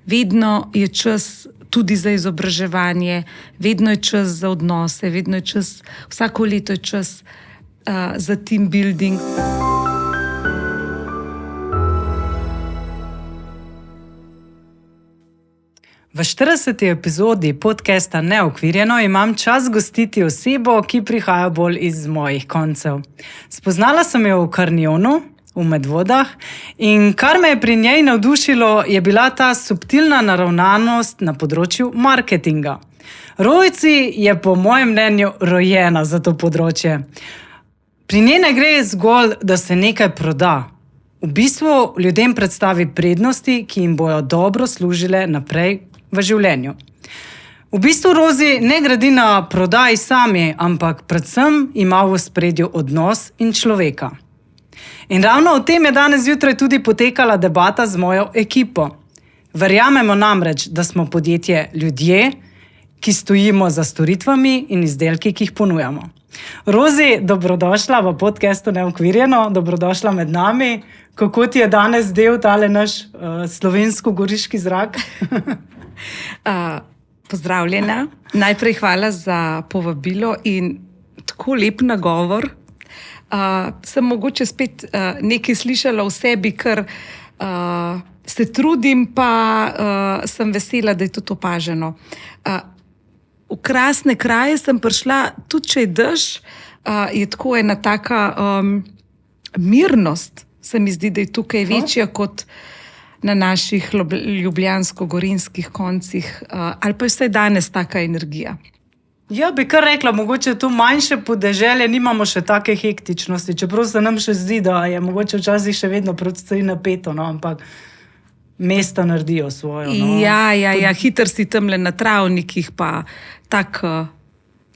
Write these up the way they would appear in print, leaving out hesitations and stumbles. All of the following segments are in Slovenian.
vedno je čas tudi za izobraževanje, vedno je čas za odnose, vedno je čas, vsako leto je čas za team building. V 40. epizodi podcasta Neokvirjeno imam čas gostiti osebo, ki prihaja bolj iz mojih koncev. Spoznala sem jo v Karnjonu, v Medvodah, in kar me je pri njej navdušilo, je bila ta subtilna naravnanost na področju marketinga. Rojci je po mojem mnenju rojena za to področje. Pri njej ne gre zgolj, da se nekaj proda. V bistvu ljudem predstavi prednosti, ki jim bojo dobro služile naprej v življenju. V bistvu Rozi ne gradi na prodaji sami, ampak predvsem ima v ospredju odnos in človeka. In ravno o tem je danes zjutraj tudi potekala debata z mojo ekipo. Verjamemo namreč, da smo podjetje ljudje, ki stojimo za storitvami in izdelki, ki jih ponujamo. Rozi, dobrodošla v podcastu Neokvirjeno, dobrodošla med nami. Kako ti je danes del tale naš slovensko-goriški zrak? Pozdravljena. Najprej hvala za povabilo in tako lep nagovor. Sem mogoče spet nekaj slišala v sebi, ker se trudim, pa sem vesela, da je to opaženo. V krasne kraje sem prišla, tudi če je dež, je tako ena taka mirnost, se mi zdi, da je tukaj večja kot na naših ljubljansko-gorinskih koncih, ali pa je vsaj danes taka energija. Ja, bi kar rekla, mogoče to manjše podeželje, nimamo še take hektičnosti, čeprav se nam še zdi, da je mogoče včasih še vedno predvsej napeto, no, ampak mesta naredijo svojo. No. Ja, hitro si tamle na travnikih, pa tako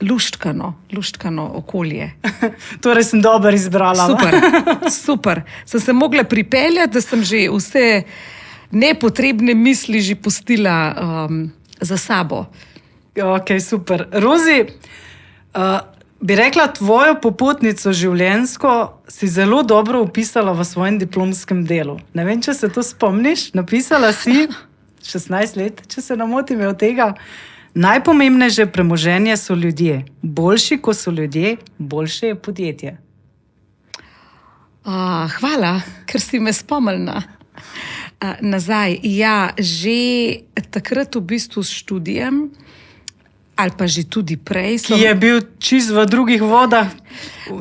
luštkano okolje. Torej sem dobro izbrala. Super. Sem se mogla pripeljati, da sem že vse nepotrebne misli že pustila za sabo. Ok, super. Rozi, bi rekla, tvojo popotnico življenjsko si zelo dobro opisala v svojem diplomskem delu. Ne vem, če se to spomniš. Napisala si 16 let, če se ne motim od tega. Najpomembnejše premoženje so ljudje. Boljši, ko so ljudje, boljše je podjetje. Hvala, ker si me spomnila nazaj. Ja, že takrat v bistvu s študijem, ali pa že tudi prej. Ki je bil čisto v drugih vodah.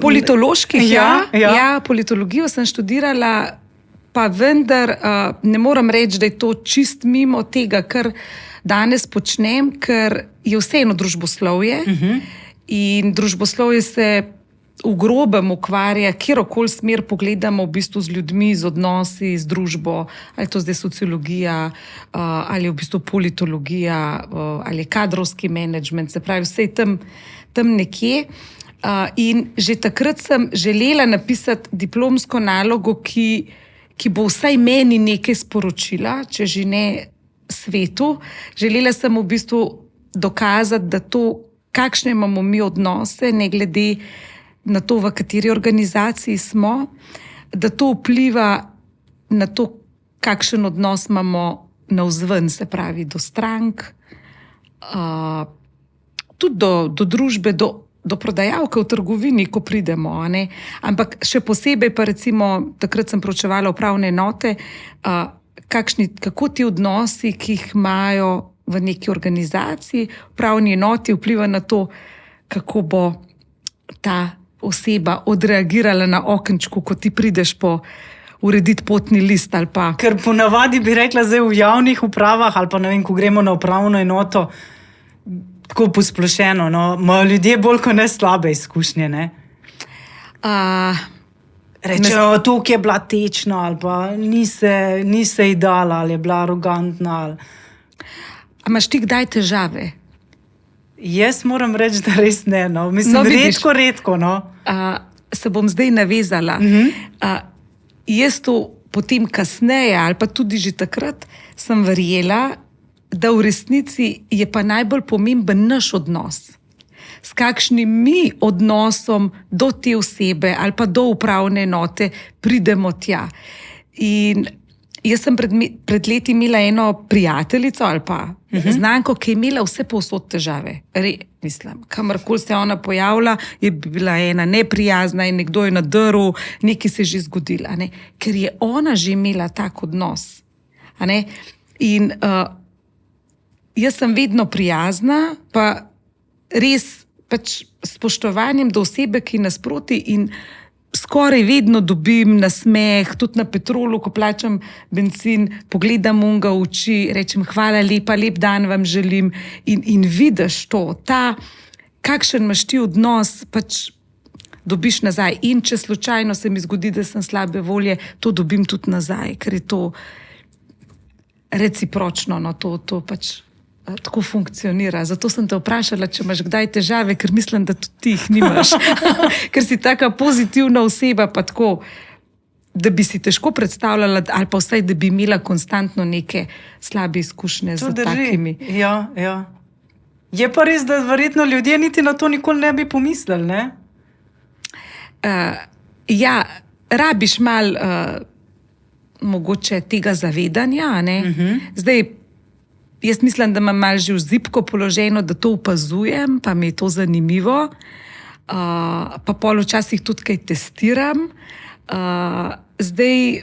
Politoloških, ja. Politologijo sem študirala, pa vendar ne moram reči, da je to čist mimo tega, kar danes počnem, ker je vseeno družboslovje in družboslovje se v grobem ukvarja, kjerokoli smer pogledamo v bistvu z ljudmi, z odnosi, z družbo, ali je to zdaj sociologija, ali je v bistvu politologija, ali je kadrovski menedžment, se pravi vse tam nekje. In že takrat sem želela napisati diplomsko nalogo, ki bo vsaj meni nekaj sporočila, če že ne svetu. Želela sem v bistvu dokazati, da to, kakšne imamo mi odnose, ne glede na to, v kateri organizaciji smo, da to vpliva na to, kakšen odnos imamo navzven, se pravi do strank, tudi do družbe, do prodajalke v trgovini, ko pridemo. Ne? Ampak še posebej pa recimo, takrat sem proučevala upravne enote, kako ti odnosi, ki jih imajo v neki organizaciji, upravni enoti, vpliva na to, kako bo ta oseba odreagirala na okenčku, ko ti prideš urediti potni list ali pa. Ker ponavadi bi rekla zdaj v javnih upravah ali pa ne vem, ko gremo na upravno enoto, tako posplošeno, no, imajo ljudje bolj kot ne slabe izkušnje, ne? Rečejo, tukaj je bila tečna ali pa ni se ji dala ali je bila arogantna. A imaš ti kdaj težave? Jaz moram reči, da res ne. No. Mislim, redko. No. Se bom zdaj navezala. Jaz to potem kasneje, ali pa tudi že takrat, sem verjela, da v resnici je pa najbolj pomemben naš odnos. S kakšnim mi odnosom do te osebe ali pa do upravne enote pridemo tja. In Jaz sem pred leti imela eno prijateljico ali pa znanko, ki je imela vse povsod težave. Mislim, kamorkoli se je ona pojavila, je bila ena neprijazna in nekdo je nadrl, nekaj se je že zgodilo. Ker je ona že imela tak odnos. In jaz sem vedno prijazna, pa res pač spoštovanjem do osebe, ki je nasproti, in skoraj vedno dobim nasmeh, tudi na Petrolu, ko plačam bencin, pogledam ga v oči, rečem hvala lepa, lep dan vam želim, in vidiš to, kakšen imaš ti odnos, pač dobiš nazaj. In če slučajno se mi zgodi, da sem slabe volje, to dobim tudi nazaj, ker je to recipročno, to pač tako funkcionira. Zato sem te vprašala, če imaš kdaj težave, ker mislim, da tudi ti jih nimaš. Ker si taka pozitivna oseba, pa tako, da bi si težko predstavljala, ali pa vsaj, da bi imela konstantno neke slabe izkušnje z takimi. Ja. Je pa res, da verjetno ljudje niti na to nikoli ne bi pomislili, ne? Ja, rabiš malo mogoče tega zavedanja, ne? Zdaj, jaz mislim, da imam malo že v zibko položeno, da to opazujem, pa mi je to zanimivo. Pa pol včasih tudi kaj testiram. Zdaj,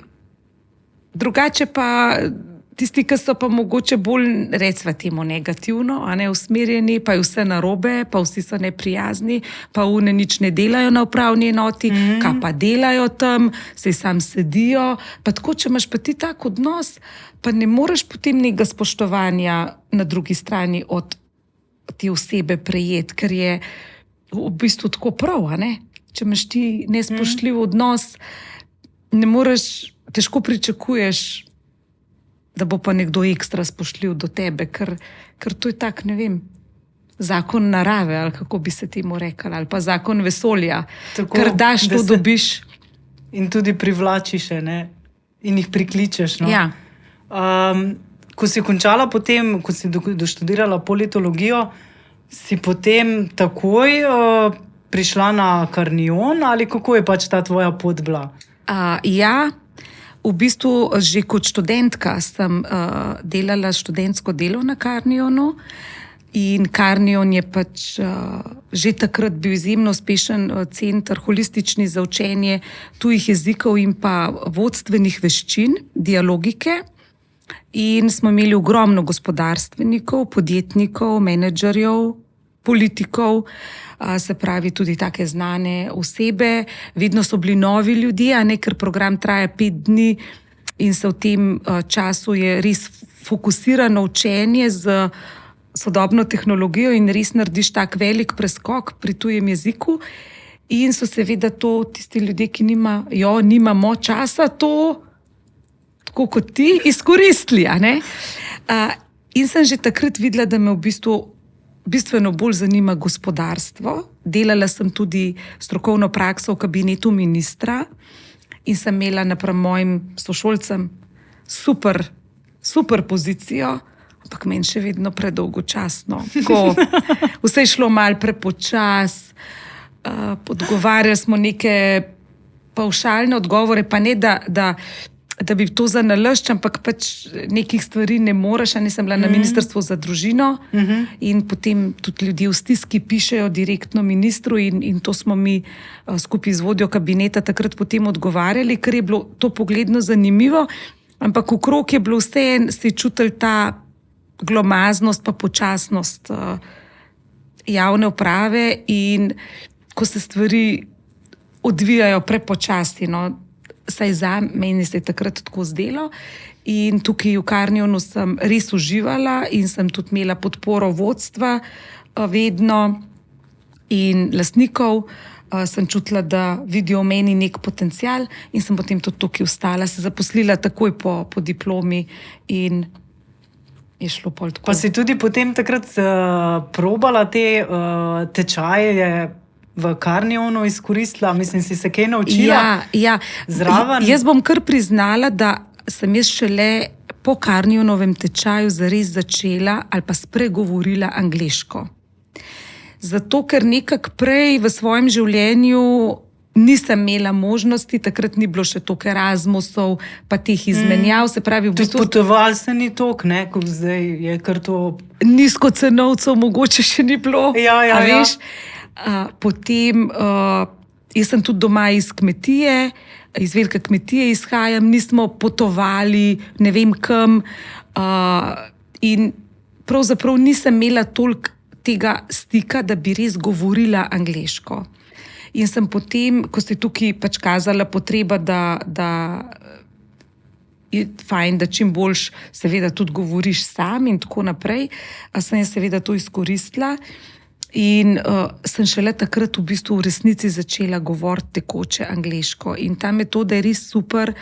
drugače pa tisti, ki so pa mogoče bolj, recimo temu, negativno, usmerjeni, pa je vse narobe, pa vsi so neprijazni, pa one nič ne delajo na upravni enoti, kaj pa delajo tam, saj sam sedijo. Pa tako, če imaš pa ti tak odnos, pa ne moreš potem nekega spoštovanja na drugi strani od te osebe prejeti, ker je v bistvu tako prav, Če imaš ti nespoštljiv odnos, ne moreš, težko pričakuješ, da bo pa nekdo ekstra spoštljiv do tebe, ker to je tak, ne vem, zakon narave, ali kako bi se temu rekli, ali pa zakon vesolja. Tako, ker daš, to dobiš. In tudi privlačiš, in jih prikličeš. No? Ja. Ko si končala potem, ko si doštudirala politologijo, si potem takoj prišla na Karnion, ali kako je pač ta tvoja pot bila? Ja, v bistvu že kot študentka sem delala študentsko delo na Karnionu, in Karnion je pač že takrat bil izjemno uspešen center holistični za učenje tujih jezikov in pa vodstvenih veščin, dialogike. In smo imeli ogromno gospodarstvenikov, podjetnikov, menedžerjev, politikov, se pravi tudi take znane osebe. Vedno so bili novi ljudje, ker program traja 5 dni in se v tem času je res fokusirano učenje z sodobno tehnologijo in res narediš tak velik preskok pri tujem jeziku. In so seveda to tisti ljudje, ki nimamo časa, to tako kot ti, izkoristili. In sem že takrat videla, da me v bistvu bistveno bolj zanima gospodarstvo. Delala sem tudi strokovno prakso v kabinetu ministra in sem imela napram mojim sošolcem super pozicijo, ampak meni še vedno predolgočasno. Vse je šlo malo prepočas, odgovarjali smo neke pavšalne odgovore, pa ne da bi to zanalašč, ampak pač nekih stvari ne moreš. Nisem bila na ministrstvu za družino in potem tudi ljudje v stiski pišejo direktno ministru in to smo mi skupaj z vodjo kabineta takrat potem odgovarjali, ker je bilo to pogledno zanimivo, ampak okrog je bilo vse, se je čutila ta glomaznost pa počasnost javne uprave, in ko se stvari odvijajo prepočasi, saj za meni se je takrat tako zdelo. In tukaj v Karnionu sem res uživala in sem tudi imela podporo vodstva vedno in lastnikov. Sem čutila, da vidijo v meni nek potencial in sem potem tudi tukaj ostala, se zaposlila takoj po diplomi in je šlo pol tako. Pa si tudi potem takrat probala te tečaje v Karnionu izkoristila? Mislim, si se kaj naučila? Ja. Zraven? Jaz bom kar priznala, da sem jaz šele po Karnionovem tečaju zares začela ali pa spregovorila angleško. Zato, ker nekako prej v svojem življenju nisem imela možnosti, takrat ni bilo še toliko Erasmusov, pa teh izmenjav, se pravi, v bistvu Potovali se ni toliko, ne, kot zdaj je kar to. Nizkocenovcev mogoče še ni bilo. Ja. Veš? Potem, jaz sem tudi doma iz kmetije, iz velike kmetije izhajam, nismo potovali, ne vem kam, in pravzaprav nisem imela toliko tega stika, da bi res govorila angleško. In sem potem, ko ste tukaj pač kazala potreba, da je fajn, da čim boljš seveda tudi govoriš sam in tako naprej, sem seveda to izkoristila in sem šele takrat v bistvu v resnici začela govoriti tekoče angleško. In ta metoda je res super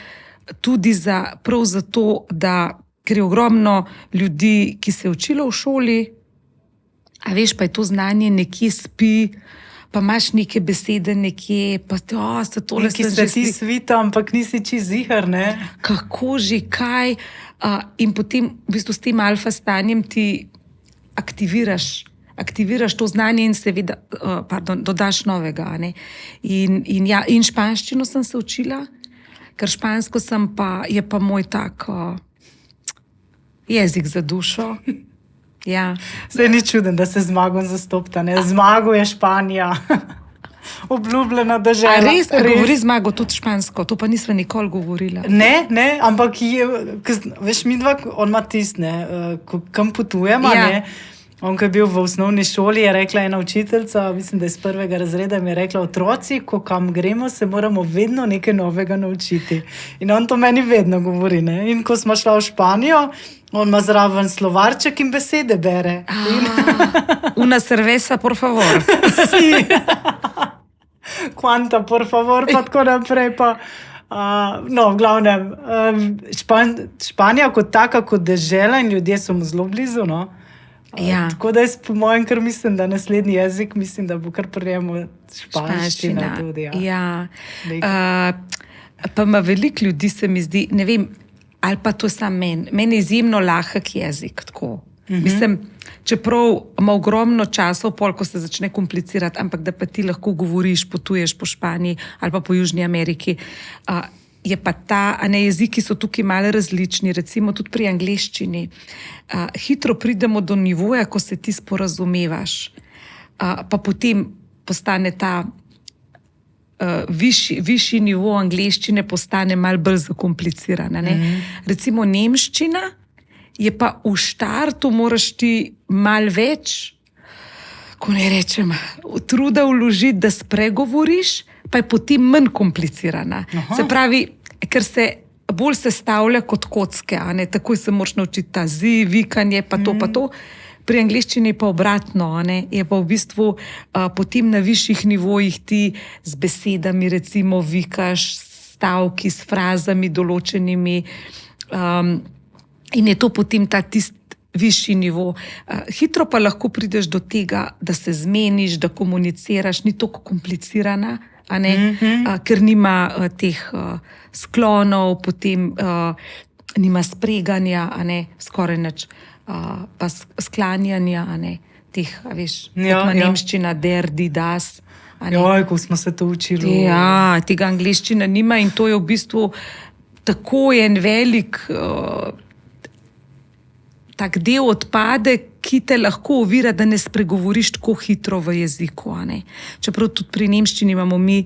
tudi prav zato, da ker je ogromno ljudi, ki se je učilo v šoli, a veš, pa je to znanje nekje spi, pa imaš neke besede nekje, pa se tole Neki se ti svita, ampak nisi čist ziher, ne? Kako že, kaj? In potem v bistvu s tem alfa stanjem ti aktiviraš to znanje in seveda, dodaš novega. Ne? In španščino sem se učila, ker špansko je pa moj tak jezik za dušo. Ja. Zdaj ni čuden, da se Zmagom zastopta, ne? Zmago je Španija. Obljubljena država. A res? Govori Zmago tudi špansko? To pa nisva nikoli govorila. Ne, ampak veš, mi dva, on ima tist, ne, kam potujemo, ne? On, ko je bil v osnovni šoli, je rekla ena učiteljica, mislim, da iz 1. razreda, mi je rekla, otroci, ko kam gremo, se moramo vedno nekaj novega naučiti. In on to meni vedno govori, ne? In ko smo šla v Španijo, on ima zraven slovarček in besede bere. Una cerveza, por favor. Quanta, por favor, pa tako naprej. V glavnem, Španija kot taka, kot dežela in ljudje so mu zelo blizu, no? Ja. Tako da jaz po mojem kar mislim, da naslednji jezik, mislim, da bo kar prijemo španščina tudi. Ja. Pa ima veliko ljudi, se mi zdi, ne vem, ali pa to sam meni. Meni je izjemno lahek jezik, tako. Mislim, čeprav ima ogromno časov, ko se začne komplicirati, ampak da pa ti lahko govoriš, potuješ po Španiji ali pa po Južni Ameriki, je pa jeziki so tukaj malo različni, recimo tudi pri angleščini. Hitro pridemo do nivoja, ko se ti sporazumevaš, pa potem postane ta višji nivo angleščine postane malo bolj zakomplicirana. Recimo nemščina je pa v štartu moraš ti malo več, ko ne rečem, truda vložiti, da spregovoriš, pa je potem manj komplicirana. Se pravi, ker se bolj sestavlja kot kocke, takoj se moraš naučiti ta vikanje, pa to. Pri angleščini je pa obratno, je pa v bistvu potem na višjih nivojih ti z besedami recimo vikaš, stavki s frazami določenimi, in je to potem ta višji nivo. Hitro pa lahko prideš do tega, da se zmeniš, da komuniciraš, ni toliko komplicirana, ker nima teh sklonov, potem nima spreganja, skoraj nič, pa sklanjanja, teh, veš, nemščina, der, di, das. Ko smo se to učili. Ja, tega angleščina nima in to je v bistvu tako en velik tak del odpade, ki te lahko ovira, da ne spregovoriš tako hitro v jeziku. Čeprav tudi pri nemščini imamo mi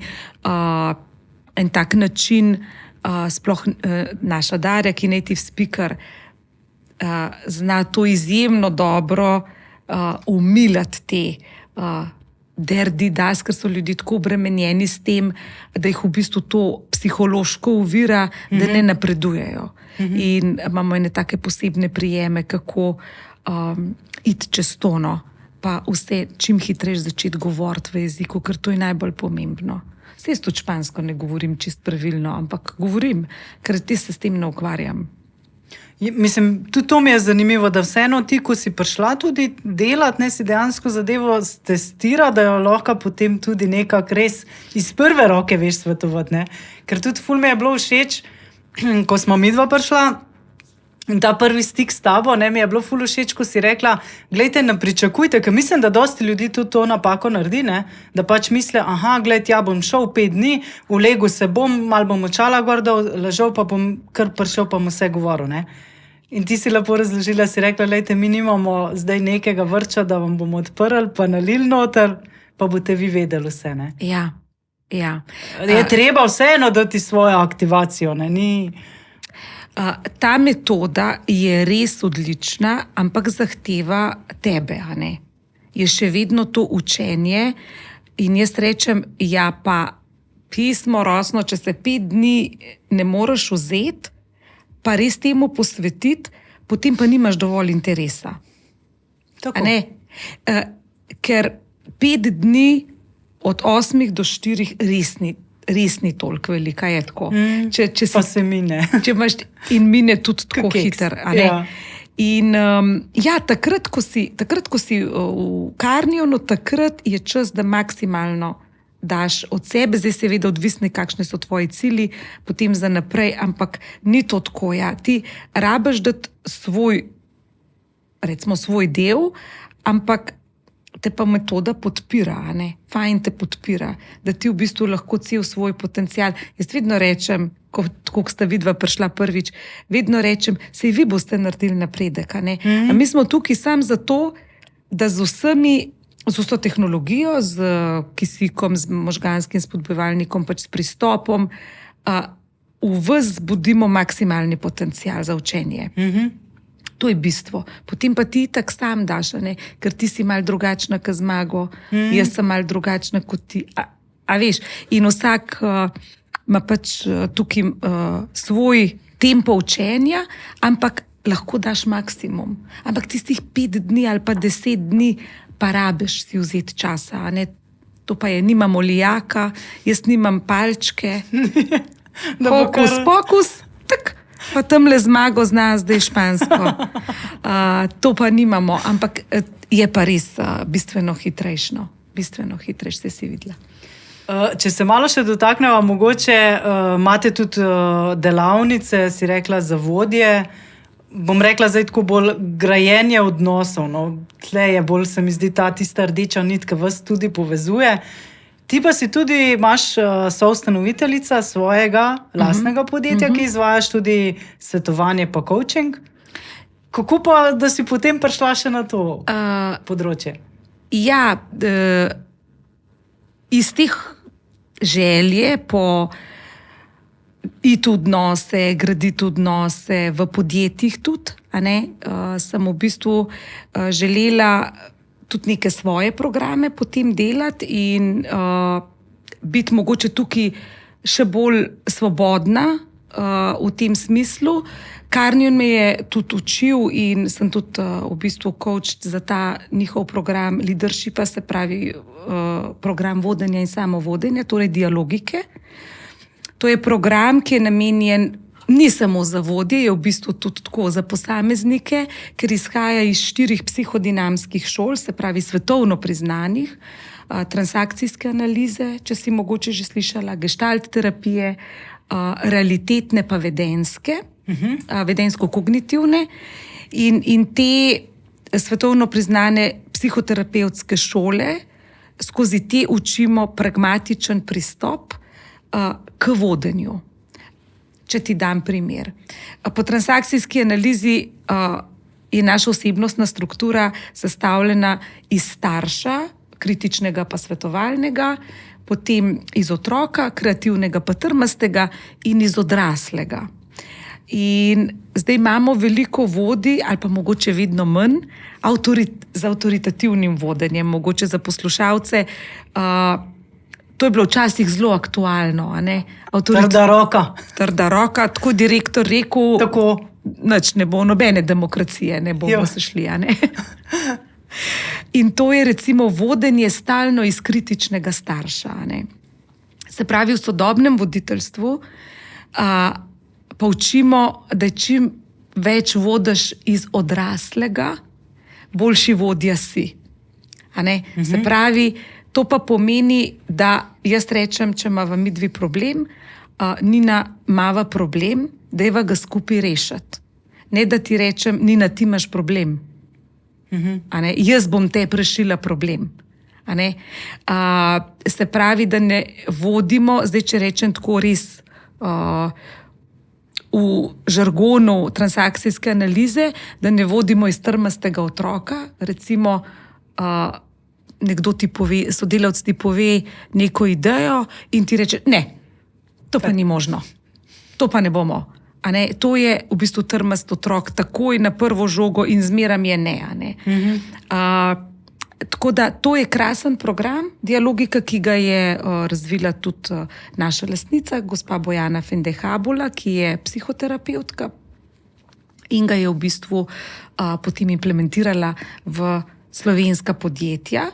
en tak način, sploh naša Darja, ki je native speaker, zna to izjemno dobro umilati te der, di, das, ker so ljudje tako obremenjeni s tem, da jih v bistvu to psihološko ovira, da ne napredujejo. In imamo ene take posebne prijeme, kako iti čez tono, pa vse čim hitreje začeti govoriti v jeziku, ker to je najbolj pomembno. Jaz tudi špansko ne govorim čist pravilno, ampak govorim, ker te se s tem ne ukvarjam. Mislim, tudi to mi je zanimivo, da vseeno ti, ko si prišla tudi delati, si dejansko zadevo testira, da jo lahko potem tudi nekako res iz prve roke veš svetovati. Ker tudi ful mi je bilo všeč, ko smo midva prišla, In ta prvi stik s tabo, mi je bilo ful všeč, ko si rekla, glejte, ne pričakujte, ker mislim, da dosti ljudi tudi to napako naredi, da pač misle, glejte, ja bom šel 5 dni, v legu se bom, malo bom očala gordo, ležal pa bom kar prišel, pa bom vse govoril, In ti si lepo razložila, si rekla, glejte, mi nimamo zdaj nekega vrča, da vam bomo odprli, pa nalili noter, pa boste vi vedeli vse, Ja. Je treba vseeno dati svojo aktivacijo, ni... Ta metoda je res odlična, ampak zahteva tebe, Je še vedno to učenje in jaz rečem, ja pa pismo rosno, če se 5 dni ne moreš vzeti, pa res temu posvetiti, potem pa nimaš dovolj interesa. Tako. Ker 5 dni od 8 do 4 res ni toliko velika, je tako. Pa se mine. Če imaš in mine tudi tako hiter. Ja. In takrat, ko si v Carnionu, takrat je čas, da maksimalno daš od sebe, zdaj seveda odvisne, kakšne so tvoji cilji, potem za naprej, ampak ni to tako, ti rabiš dati svoj del, ampak te pa metoda podpira, fajn te podpira, da ti v bistvu lahko cel svoj potencial. Jaz vedno rečem, ko sta vidva prišla prvič, vedno rečem, sej vi boste naredili napredek, A mi smo tukaj sam zato, da z vso tehnologijo, z kisikom, z možganskim spodbujevalnikom, pač s pristopom, v vas zbudimo maksimalni potencial za učenje. To je bistvo. Potem pa ti tak sam daš, ker ti si mal drugačna kot Zmago, jaz sem mal drugačna kot ti. A veš, in vsak ima pač tukaj svoj tempo učenja, ampak lahko daš maksimum. Ampak tistih 5 dni ali pa 10 dni pa rabiš si vzeti časa. To pa je, nimam olijaka, jaz nimam palčke. Hokus pokus, tak. Pa tam le Zmago zna zdaj špansko. To pa nimamo, ampak je pa res bistveno hitrejšno. Bistveno hitrejš, si videla. Če se malo še dotaknemo, mogoče imate tudi delavnice, si rekla, za vodje. Bom rekla zdaj tako bolj grajenje odnosov. Tle je bolj, se mi zdi, ta tista rdeča nit, ki vas tudi povezuje. Ti pa si tudi, imaš soustanoviteljica svojega lastnega podjetja, ki izvajaš tudi svetovanje pa coaching. Kako pa, da si potem prišla še na to področje? Ja, iz teh želje po iti odnose, graditi odnose v podjetjih tudi, sem v bistvu želela tudi neke svoje programe potem delati in biti mogoče tukaj še bolj svobodna v tem smislu. Carnion me je tudi učil in sem tudi v bistvu coach za ta njihov program leadershipa, se pravi program vodenja in samovodenja, torej dialogike. To je program, ki je namenjen ni samo za vodje, je v bistvu tudi tako za posameznike, ker izhaja iz 4 psihodinamskih šol, se pravi svetovno priznanih, transakcijske analize, če si mogoče že slišala, gestalt terapije, realitetne pa vedenske, vedensko-kognitivne in te svetovno priznane psihoterapevtske šole, skozi te učimo pragmatičen pristop k vodenju. Če ti dam primer. Po transakcijski analizi je naša osebnostna struktura sestavljena iz starša, kritičnega pa svetovalnega, potem iz otroka, kreativnega pa trmastega in iz odraslega. In zdaj imamo veliko vodij, ali pa mogoče vedno manj, z avtoritativnim vodenjem, mogoče za poslušalce. To je bilo včasih zelo aktualno. Trda roka. Trda roka, tako direktor rekel, tako. Nič ne bo, nobene demokracije ne bomo se šli. In to je recimo vodenje stalno iz kritičnega starša. Se pravi, v sodobnem voditeljstvu pa učimo, da čim več vodiš iz odraslega, boljši vodja si. Se pravi, to pa pomeni, da jaz rečem, če imava midvi problem, Nina imava problem, dajva ga skupaj rešiti. ne da ti rečem, Nina, ti imaš problem. A ne? Jaz bom te rešila problem. A ne? Se pravi, da ne vodimo, zdaj če rečem tako res v žargonu transakcijske analize, da ne vodimo iz trmastega otroka. Recimo, nekdo ti pove, sodelavec ti pove neko idejo in ti reče, ne, to pa ni možno, to pa ne bomo. A ne? To je v bistvu trmast otrok, takoj na prvo žogo in zmeram je ne. A ne? Tako da to je krasen program, Dialogika, ki ga je razvila tudi naša lastnica, gospa Bojana Fendehabula, ki je psihoterapeutka in ga je v bistvu potem implementirala v slovenska podjetja.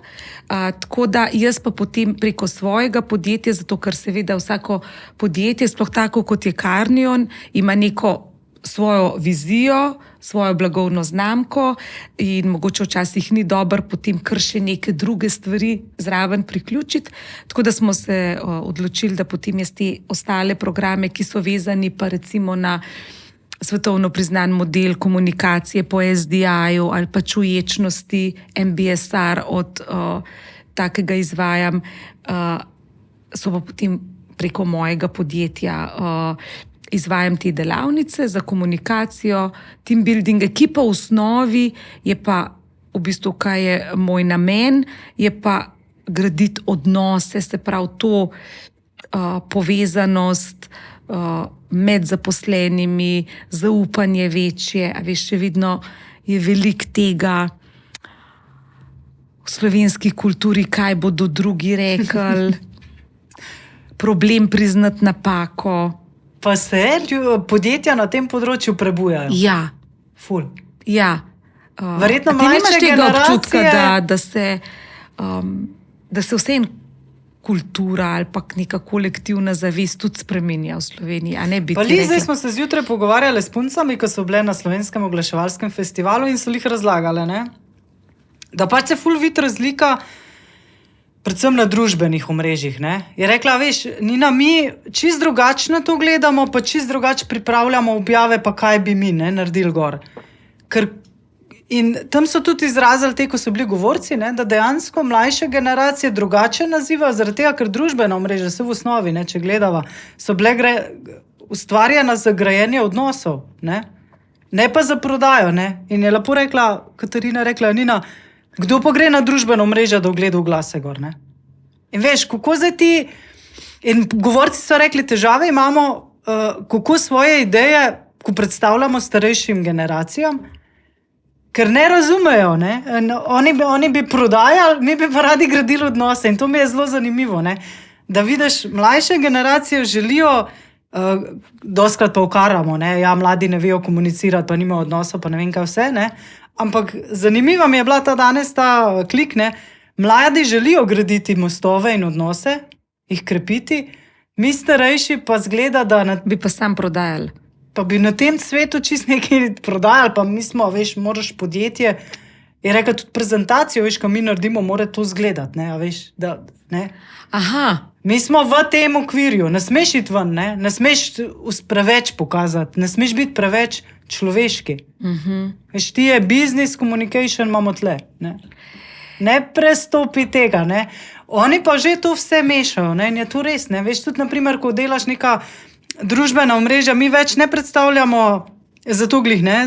Tako da jaz pa potem preko svojega podjetja, zato ker seveda vsako podjetje, sploh tako kot je Carnion, ima neko svojo vizijo, svojo blagovno znamko in mogoče včasih ni dobro potem kar še neke druge stvari zraven priključiti. Tako da smo se odločili, da potem jaz te ostale programe, ki so vezani pa recimo na svetovno priznan model komunikacije po SDI-ju ali pa čuječnosti, MBSR od takega izvajam, so pa potem preko mojega podjetja izvajam te delavnice za komunikacijo, team building, ekipa v osnovi je pa v bistvu, kaj je moj namen, je pa graditi odnose, se pravi to povezanost med zaposlenimi, zaupanje večje, a veš, še vidno je veliko tega v slovenski kulturi, kaj bodo drugi rekli, problem priznati napako. Pa se podjetja na tem področju prebujajo. Ja. Ful. Ja. Verjetno ti nimaš tega generacije... občutka, da se vseeno kultura ali pa neka kolektivna zavest tudi spreminja v Sloveniji, a ne bi ti rekla. Zdaj smo se zjutraj pogovarjali s puncami, ko so bile na Slovenskem oglaševalskem festivalu in so jih razlagale, ne? Da pač se ful vidi razlika predvsem na družbenih omrežjih, ne? Je rekla, veš, Nina, mi čist drugačno to gledamo, pa čist drugače pripravljamo objave, pa kaj bi mi, ne, naredili gor. In tam so tudi izrazili te, ko so bili govorci, ne, da dejansko mlajše generacije drugače nazivajo, zaradi tega, ker družbena omrežja, se v osnovi, ne, če gledava, so bile ustvarjena za grajenje odnosov, ne pa za prodajo, ne. In je lepo rekla, Katarina rekla, Nina, kdo pa gre na družbeno omrežje, da ogleda oglase gor, ne? In veš, kako zdaj ti... In govorci so rekli, težave imamo, kako svoje ideje, ko predstavljamo starejšim generacijam, ker ne razumejo, ne? Oni bi prodajali, mi bi pa radi gradili odnose. In to mi je zelo zanimivo, ne? Da vidiš, mlajše generacije želijo, dostikrat pa ukaramo, ne? Ja, mladi ne vejo komunicirati, pa nimajo odnosov, pa ne vem kaj vse, ne? Ampak zanimiva mi je bila danes ta klik, ne? Mladi želijo graditi mostove in odnose, jih krepiti, mi starejši pa zgleda, da... Bi pa sam prodajali. Pa bi na tem svetu čist nekaj prodajali, pa mi smo, veš, moraš podjetje, je rekla tudi prezentacijo, veš, ko mi naredimo, mora to zgledati, ne, a veš, da, ne. Aha. Mi smo v tem okvirju, ne smeš iti ven, ne, ne smeš preveč pokazati, ne smeš biti preveč človeški. Veš, ti je business communication, imamo tle, ne. Ne prestopi tega, ne. Oni pa že to vse mešajo, ne, in je to res, ne, veš, tudi naprimer, ko delaš neka družbena omrežja, mi več ne predstavljamo zato glih, ne,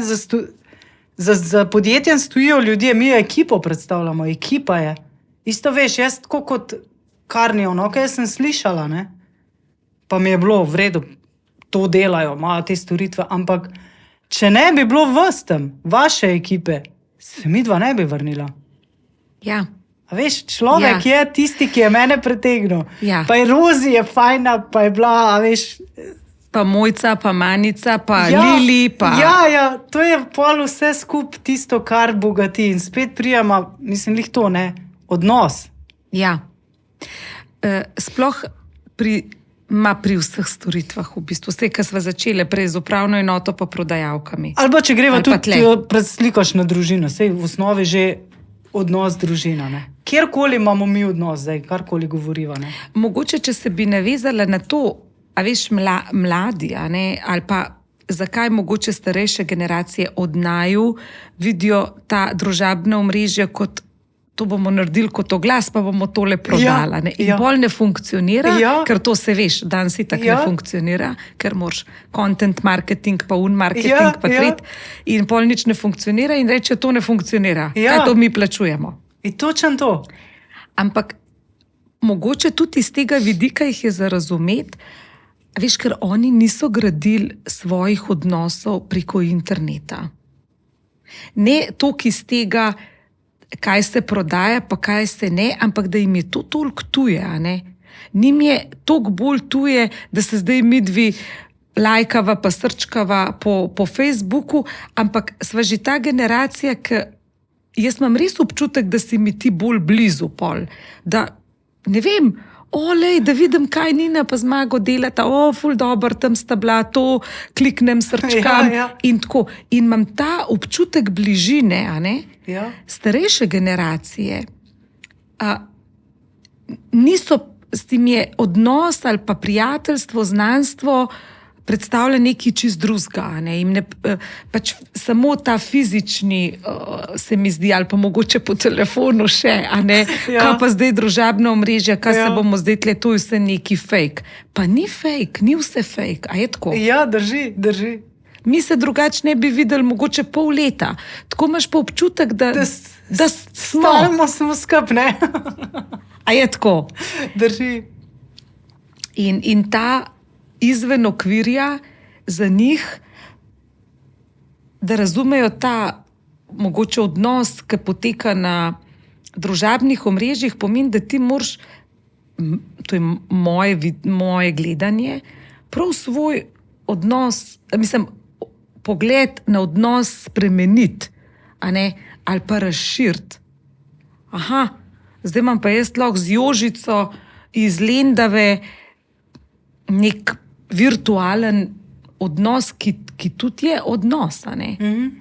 za podjetjem stojijo ljudje, mi ekipo predstavljamo, ekipa je. Isto veš, jaz tako kot Carnion, ok, jaz sem slišala, ne, pa mi je bilo v redu, to delajo, imajo te storitve, ampak če ne bi bilo vas tam, vaše ekipe, se mi dva ne bi vrnila. Ja. A veš, človek je tisti, ki je mene pretegnil. Ja. Pa je Rozi je fajna, pa je bila, a veš... Pa Mojca, pa Manica, pa Lili, pa... Ja, to je pol vse skup tisto, kar bogati. In spet prijema, mislim, lih to, ne, odnos. Ja. Sploh pri vseh storitvah, v bistvu. Vse, kar sva začele prej z upravno enoto, pa prodajalkami. Ali pa če greva tudi predslikaš na družino, sej v osnovi že odnos družina, ne. Kjerkoli imamo mi odnos zdaj, karkoli govoriva, ne. Mogoče, če se bi navezala na to, a veš, mladi, a ne, ali pa zakaj mogoče starejše generacije od naju vidijo ta družabna omrežja kot to bomo naredili kot oglas, pa bomo tole prodala. Ne? In bolj ne funkcionira, ker to se veš, danes itak ne funkcionira, ker moraš content marketing, pa marketing, pa tret, in pol nič ne funkcionira in reče, to ne funkcionira. Kaj to mi plačujemo? In točno to. Ampak mogoče tudi iz tega vidika jih je za razumeti, veš, ker oni niso gradili svojih odnosov preko interneta. Ne toliko iz tega, kaj se prodaja, pa kaj se ne, ampak da jim je to toliko tuje, a ne? Njim je toliko bolj tuje, da se zdaj midvi lajkava pa srčkava po Facebooku, ampak sva že ta generacija, ki jaz imam res občutek, da si mi ti bolj blizu pol, da ne vem, olej, da vidim, kaj Nina pa Zmago delata, ful dober, tam sta bila, to kliknem srčkam in tako. In imam ta občutek bližine, a ne? Starejše generacije niso, s tem je odnos ali pa prijateljstvo, znanstvo predstavlja nekaj čist drugega, ne? Im ne, pač samo ta fizični se mi zdi, ali pa mogoče po telefonu še, a ne? Kaj pa zdaj družabna omrežja, kaj se bomo zdaj tle, to je vse neki fake. Pa ni fake, ni vse fake, a je tako? Ja, drži. Mi se drugače ne bi videli mogoče pol leta. Tako imaš pa občutek, da smo skup, ne? A je tako? Drži. In ta izven okvirja za njih, da razumejo ta mogoče odnos, ki poteka na družabnih omrežjih, pomeni, da ti moraš, to je moje gledanje, prav svoj odnos, mislim, pogled na odnos spremeniti, a ne, ali pa razširiti. Aha, zdaj imam pa jaz lahko z Jožico iz Lendave nek virtualen odnos, ki tudi je odnos, a ne.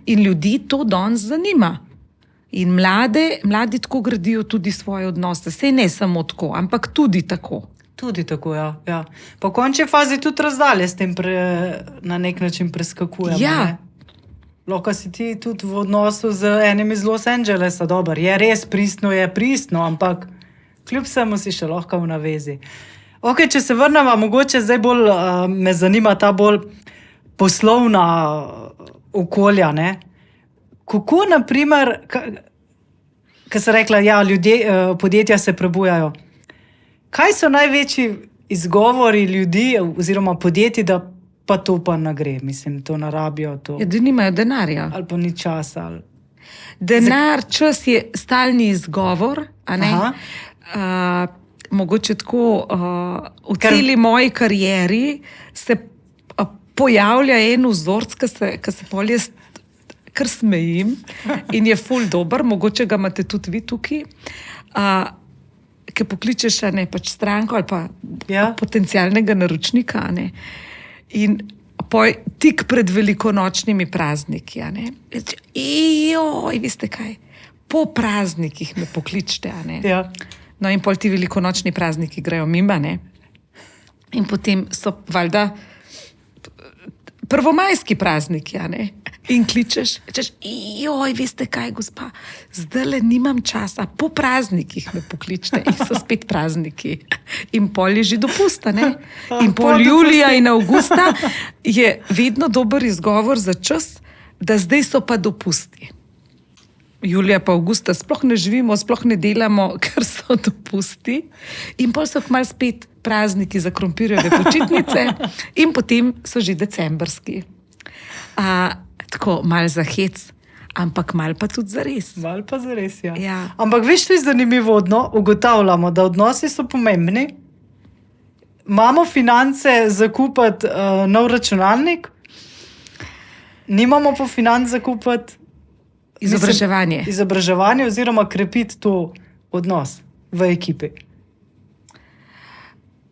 In ljudi to danes zanima. In mladi tako gradijo tudi svoje odnose. Sej ne samo tako, ampak tudi tako. Tudi tako, ja. Po končni fazi tudi razdalje s tem na nek način preskakujemo. Ja. Lahko si ti tudi v odnosu z enim iz Los Angelesa, dober. Je res pristno, ampak kljub vsemu si še lahko v navezi. Ok, če se vrnemo, mogoče zdaj bolj me zanima ta bolj poslovna okolja, ne? Kako, naprimer, ko se rekla, podjetja se prebujajo, kaj so največji izgovori ljudi oziroma podjetij, da pa to pa ne gre? Mislim, to ne rabijo. Da nimajo denarja. Ali pa ni časa. Denar, čas je stalni izgovor, a ne? Mogoče tako v celi moji karieri se pojavlja en vzorc, ki se pol jaz kar smejim in je ful dober, mogoče ga imate tudi vi tukaj, ki pokličeš pač stranko ali pa potencialnega naročnika, ne? In tik pred velikonočnimi prazniki, a ne? Veste kaj, po praznikih me pokličte, a ne? Ja. No in pol ti velikonočni prazniki grejo mimo, ne? In potem so valjda prvomajski prazniki, a ne? In kličeš, veste kaj, gospa, zdajle nimam časa, po praznikih me pokličte in so spet prazniki. In pol je že dopusta, ne? In pol julija in avgusta je vedno dober izgovor za čas, da zdaj so pa dopusti. Julija pa avgusta sploh ne živimo, sploh ne delamo, ker so dopusti. In pol so kmalu spet prazniki za krompirjeve počitnice in potem so že decembrski. Tako, malo za hec, ampak malo pa tudi za res. Malo pa za res, ja. Ja. Ampak veš, to je zanimivo, ugotavljamo, da odnosi so pomembni. Imamo finance zakupati nov računalnik, nimamo pa financ zakupati izobraževanje oziroma krepiti to odnos v ekipi.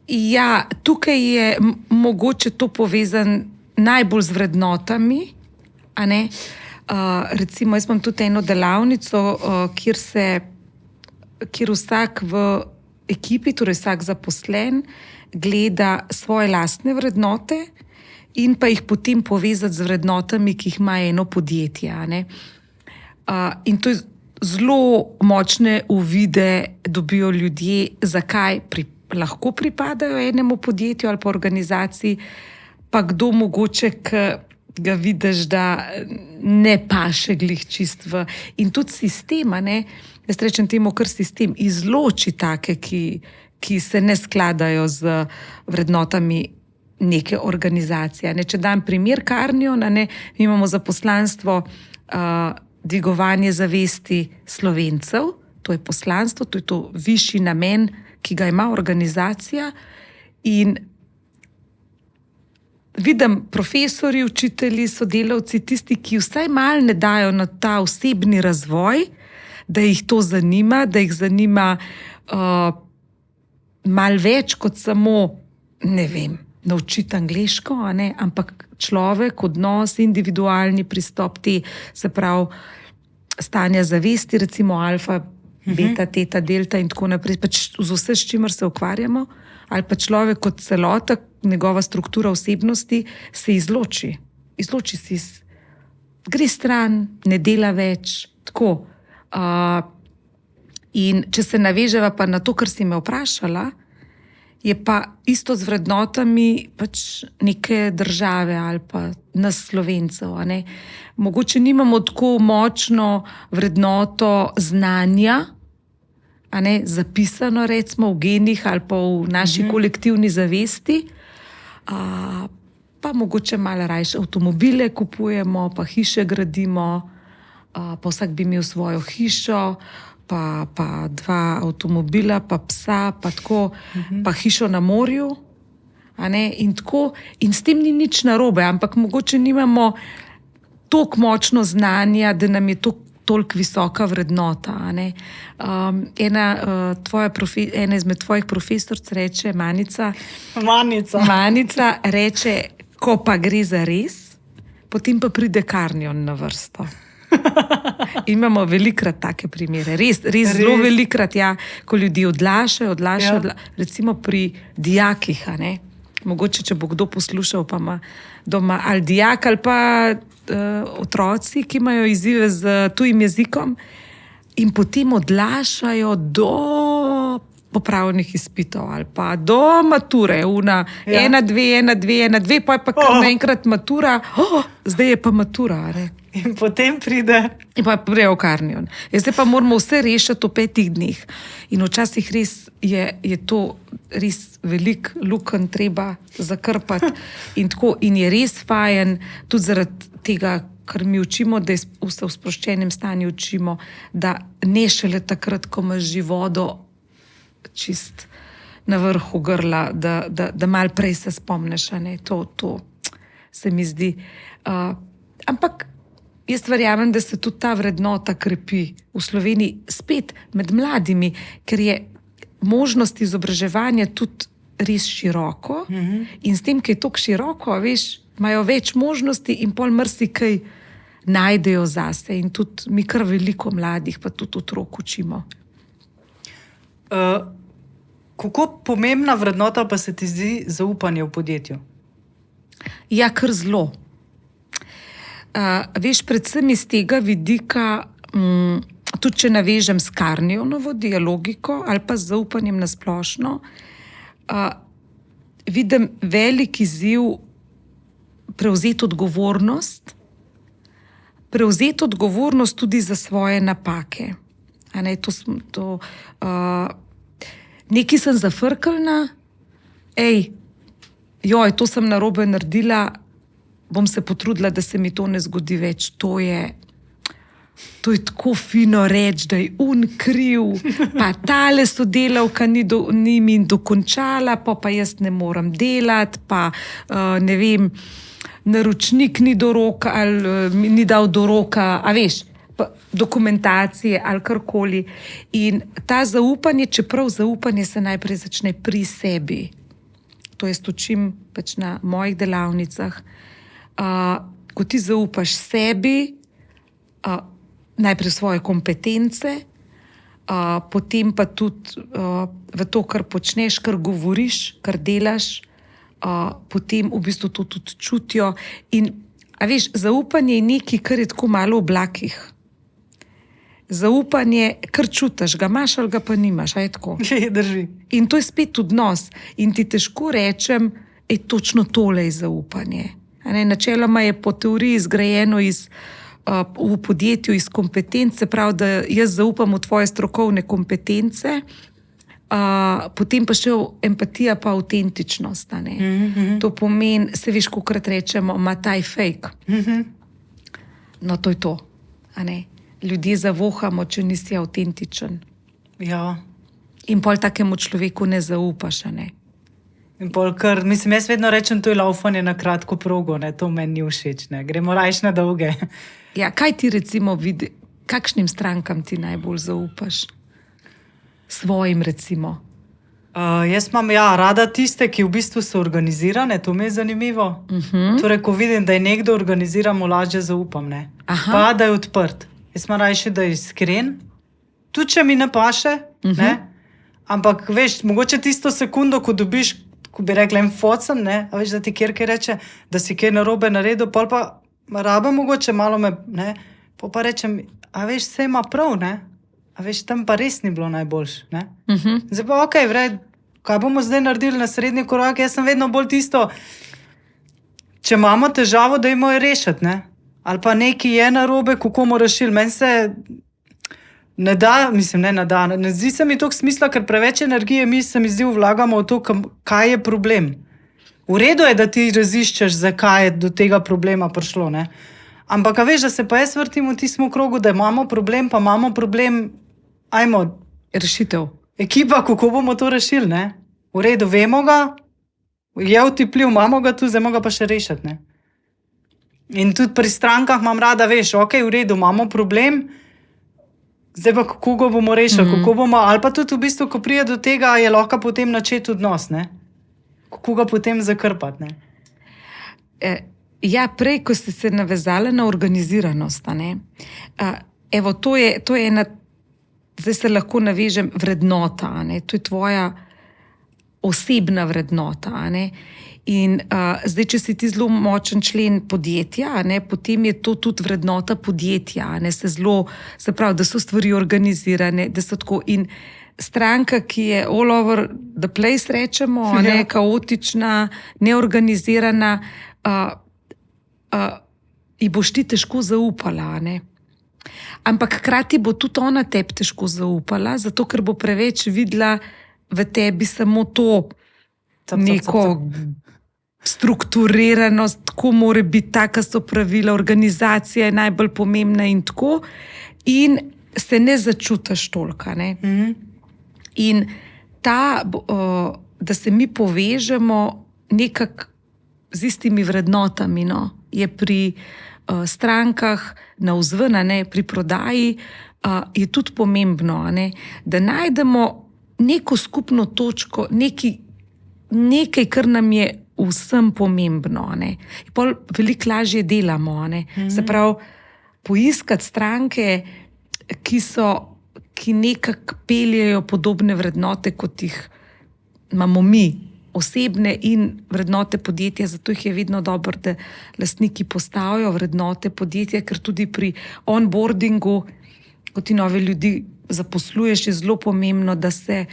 Ja, tukaj je mogoče to povezan najbolj z vrednotami, a ne? Recimo, jaz imam tudi eno delavnico, kjer vsak v ekipi, torej vsak zaposlen, gleda svoje lastne vrednote in pa jih potem povezati z vrednotami, ki jih ima eno podjetje. A ne. In to je zelo močne uvide dobijo ljudje, zakaj lahko pripadajo enemu podjetju ali pa organizaciji, pa kdo mogoče, ki ga vidiš, da ne paše glih čist v. In tudi sistema, jaz rečem temu, kar sistem izloči take, ki se ne skladajo z vrednotami neke organizacije. Če dam primer Carniona, mi imamo za poslanstvo dvigovanje zavesti Slovencev, to je poslanstvo, to je to višji namen, ki ga ima organizacija, in vidim profesorji, učitelji, sodelavci, tisti, ki vsaj malo ne dajo na ta osebni razvoj, da jih to zanima, da jih zanima malo več kot samo, ne vem, naučiti angleško, ampak človek, odnos, individualni pristop, se pravi stanja zavesti, recimo alfa, beta, teta, delta in tako naprej, pač z vse, s čimer se ukvarjamo, ali pa človek kot celota, njegova struktura osebnosti se izloči. Izloči se, gre stran, ne dela več, tako. In če se naveževa pa na to, kar si me vprašala, je pa isto z vrednotami pač neke države ali pa nas Slovencev. Mogoče nimamo tako močno vrednoto znanja, zapisano recimo v genih ali pa v naši kolektivni zavesti, pa mogoče malo rajše avtomobile kupujemo, pa hiše gradimo, pa vsak bi imel svojo hišo, pa 2 avtomobila, pa psa, pa tako, pa hišo na morju, in tako, in s tem ni nič narobe, ampak mogoče nimamo toliko močno znanja, da nam je toliko visoka vrednota. Ena izmed tvojih profesoric reče, Manica reče, ko pa gre za res, potem pa pride Carnion na vrsto. Imamo velikrat take primere, res zelo velikrat, ko ljudi odlašajo, recimo pri dijakih, mogoče, če bo kdo poslušal, pa ima doma ali dijak ali pa otroci, ki imajo izzive z tujim jezikom in potem odlašajo do popravnih izpitov ali pa do mature, 1, 2, pa je pa kar naenkrat matura, zdaj je pa matura, In potem pride. In pa pride v Carnion. Zdaj pa moramo vse rešiti v 5 dneh. In včasih res je to res velik lukenj treba zakrpati. In je res fajn, tudi zaradi tega, kar mi učimo, da se v sproščenem stanju učimo, da ne šele takrat, ko imaš že vodo čist na vrhu grla, da malo prej se spomniš. To se mi zdi. Ampak jaz verjamem, da se tudi ta vrednota krepi v Sloveniji spet med mladimi, ker je možnost izobraževanja tudi res široko in s tem, ki je toliko široko, imajo več možnosti in pol marsikaj najdejo zase in tudi mi kar veliko mladih, pa tudi otrok učimo. Kako pomembna vrednota pa se ti zdi zaupanje v podjetju? Ja, kar zelo. Predvsem iz tega vidika, tudi če navežem s Carnionovo dialogiko ali pa z zaupanjem na splošno, vidim velik izziv prevzeti odgovornost tudi za svoje napake. Nekaj sem zafrkala, to sem narobe naredila, bom se potrudila, da se mi to ne zgodi več. To je tako fino reči, da je kriv, pa tale sodelavka ni mi dokončala, pa jaz ne moram delati, pa ne vem, naročnik ni do roka ali mi ni dal do roka, dokumentacije ali karkoli. In ta zaupanje, čeprav zaupanje se najprej začne pri sebi, to jaz učim pač na mojih delavnicah, ko ti zaupaš sebi, najprej svoje kompetence, potem pa tudi v to, kar počneš, kar govoriš, kar delaš, potem v bistvu to tudi čutijo. In, a veš, zaupanje je nekaj, kar je tako malo v oblakih. Zaupanje, kar čutiš, ga imaš ali ga pa nimaš, a je tako. Drži. In to je spet odnos. In ti težko rečem, točno tole je zaupanje. Načeloma je po teoriji zgrajeno v podjetju iz kompetence, pravi, da jaz zaupam v tvoje strokovne kompetence, potem pa še empatija pa avtentičnost. To pomeni, se veš, kolikrat rečemo, ima taj fake. No, to je to. Ljudje zavohamo, če nisi avtentičen. Ja. In pol takemu človeku ne zaupaš, In pol kar, mislim, jaz vedno rečem, to je laufanje na kratko progo, to meni ni všeč, Gremo rajš na dolge. Ja, kaj ti recimo vidi, kakšnim strankam ti najbolj zaupaš? Svojim recimo. Jaz imam, rada tiste, ki v bistvu so organizirane, to mi je zanimivo. Torej, ko vidim, da je nekdo organiziran, mu lažje zaupam, Pa da je odprt. Jaz imam rajši, da je iskren, tudi če mi ne paše, ampak veš, mogoče tisto sekundo, ko dobiš, ko bi rekla, en focen, a veš, da ti kjerkaj reče, da si kaj narobe naredil, pol pa rabe mogoče malo pol pa rečem, a veš, vse ima prav, a veš, tam pa res ni bilo najboljš, Zdaj pa, okej, vred, kaj bomo zdaj naredili na srednji korak, jaz sem vedno bolj tisto, če imamo težavo, da jim jo rešiti, ali pa nekaj je narobe, kako bomo rešili, meni se ne da, mislim, ne zdi se mi toliko smisla, ker preveč energije se mi zdi vlagamo v to, kaj je problem. V redu je, da ti raziščeš, zakaj je do tega problema prišlo, Ampak, a veš, da se pa jaz vrtim v tistem krogu, da imamo problem, pa imamo problem, ajmo, rešitev. Ekipa, kako bomo to rešili, V redu, vemo ga, je utipljiv, imamo ga tu, zdaj ga pa še rešiti, In tudi pri strankah imam rada, veš, okej, v redu, imamo problem, zdaj pa kako ga bomo rešili, kako bomo, ali pa tudi v bistvu, ko prije do tega, je lahko potem načeti odnos, Kako ga potem zakrpati, Ja, prej, ko ste se navezali na organiziranost, evo, to je ena, zdaj se lahko navežem, vrednota, to je tvoja osebna vrednota, In zdaj, če si ti zelo močen člen podjetja, potem je to tudi vrednota podjetja, se pravi, da so stvari organizirane, da so tako. In stranka, ki je all over the place, rečemo, kaotična, neorganizirana, ji boš ti težko zaupala, Ampak hkrati bo tudi ona tebi težko zaupala, zato ker bo preveč videla v tebi samo to neko strukturiranost, tako mora biti, taka so pravila, organizacija je najbolj pomembna in tako, in se ne začutiš toliko, In da se mi povežemo nekako z istimi vrednotami, je pri strankah navzven, pri prodaji, je tudi pomembno, da najdemo neko skupno točko, nekaj, kar nam je vsem pomembno. In pol veliko lažje delamo. Se pravi, poiskati stranke, ki nekako peljejo podobne vrednote, kot jih imamo mi, osebne in vrednote podjetja, zato jih je vedno dobro, da lastniki postavijo vrednote podjetja, ker tudi pri onboardingu, ko ti nove ljudi zaposluješ, je zelo pomembno, da se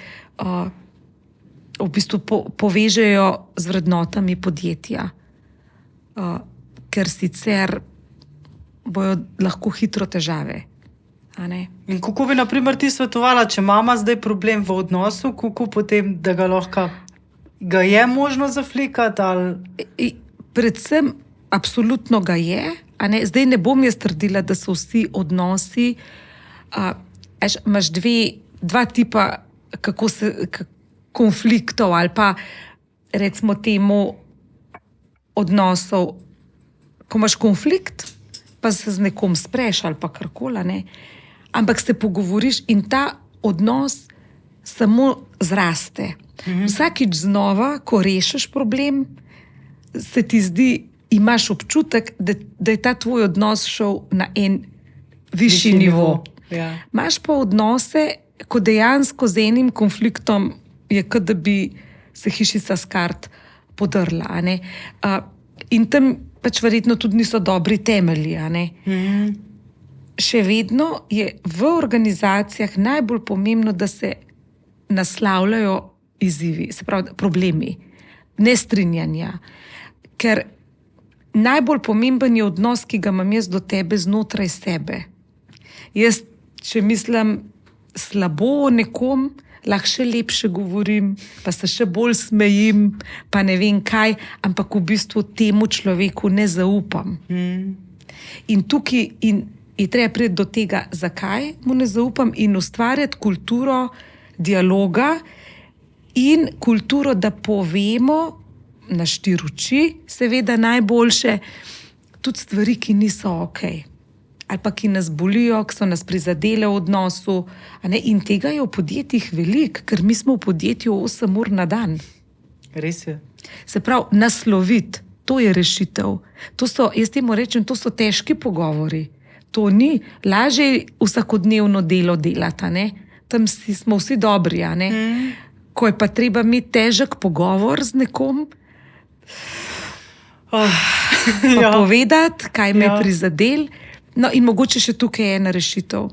v bistvu povežejo z vrednotami podjetja, ker sicer bojo lahko hitro težave. In kako bi, na primer, ti svetovala, če mama zdaj problem v odnosu, kako potem, da ga je možno zaflikati? Ali? Predvsem, absolutno ga je. Zdaj ne bom jaz trdila, da so vsi odnosi. Imaš dva tipa konfliktov ali pa recimo temu odnosov. Ko imaš konflikt, pa se z nekom spreš ali pa karkoli, ampak se pogovoriš in ta odnos samo zraste. Vsakič znova, ko rešiš problem, se ti zdi, imaš občutek, da je ta tvoj odnos šel na en višji nivo. Ja. Imaš pa odnose, ko dejansko z enim konfliktom je, kot da bi se hišica s kart podrla. A ne? In tam pač verjetno tudi niso dobri temelji. A ne? Še vedno je v organizacijah najbolj pomembno, da se naslavljajo izzivi, se pravi problemi, nestrinjanja. Ker najbolj pomemben je odnos, ki ga imam jaz do tebe znotraj sebe. Jaz, če mislim slabo o nekom, lahko še lepše govorim, pa se še bolj smejim, pa ne vem kaj, ampak v bistvu temu človeku ne zaupam. In tukaj je treba priti do tega, zakaj mu ne zaupam, in ustvarjati kulturo dialoga in kulturo, da povemo na 4 oči, seveda najboljše, tudi stvari, ki niso okej. Ali pa ki nas bolijo, ki so nas prizadele v odnosu. In tega je v podjetjih veliko, ker mi smo v podjetju 8 ur na dan. Res je. Se pravi, nasloviti, to je rešitev. Jaz temu rečem, to so težki pogovori. To ni lažje vsakodnevno delo delati. Tam smo vsi dobri. Ko je pa treba imeti težek pogovor z nekom, povedati, kaj me je prizadel. No, in mogoče še tukaj je ena rešitev.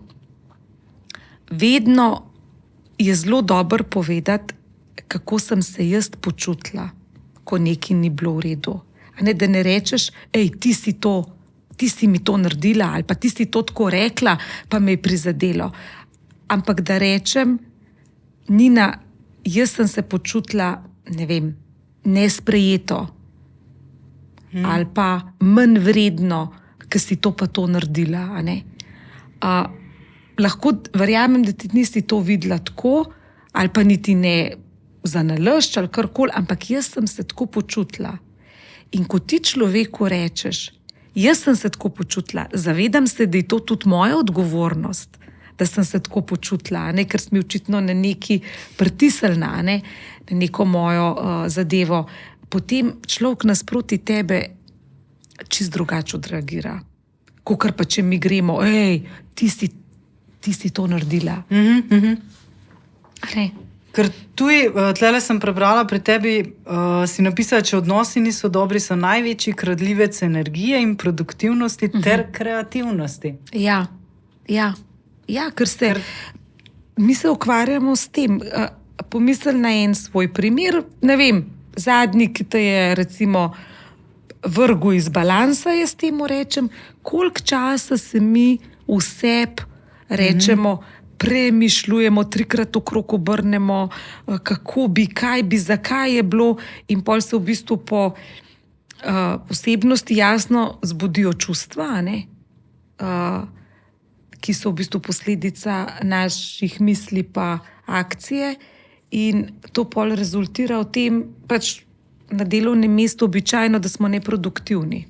Vedno je zelo dobro povedati, kako sem se jaz počutila, ko nekaj ni bilo v redu. Da ne rečeš, ti si mi to naredila, ali pa ti si to tako rekla, pa me je prizadelo. Ampak da rečem, Nina, jaz sem se počutila, ne vem, nesprejeto. Ali pa manj vredno, ker si to pa to naredila. Lahko verjamem, da ti nisi to videla tako, ali pa niti ne zanalašč ali karkoli, ampak jaz sem se tako počutila. In ko ti človeku rečeš, jaz sem se tako počutila, zavedam se, da je to tudi moja odgovornost, da sem se tako počutila, ker sem očitno na neki pritisnila, na neko mojo zadevo. Potem človek nasproti tebe čist drugače odreagira. Kakor pa če mi gremo, ti si to naredila. Ker tlele sem prebrala pri tebi, si napisala, če odnosi niso dobri, so največji kradljivec energije in produktivnosti ter kreativnosti. Ja, ker mi se ukvarjamo s tem. Pomisli na en svoj primer, ne vem, zadnji, ki te je recimo vrgu iz balansa, jaz temu rečem, koliko časa se mi vseb rečemo, premišljujemo, 3-krat okrog obrnemo, kako bi, kaj bi, zakaj je bilo, in pol se v bistvu po osebnosti jasno zbudijo čustva, ki so v bistvu posledica naših misli pa akcije, in to pol rezultira v tem, pač na delovnem mestu običajno, da smo neproduktivni,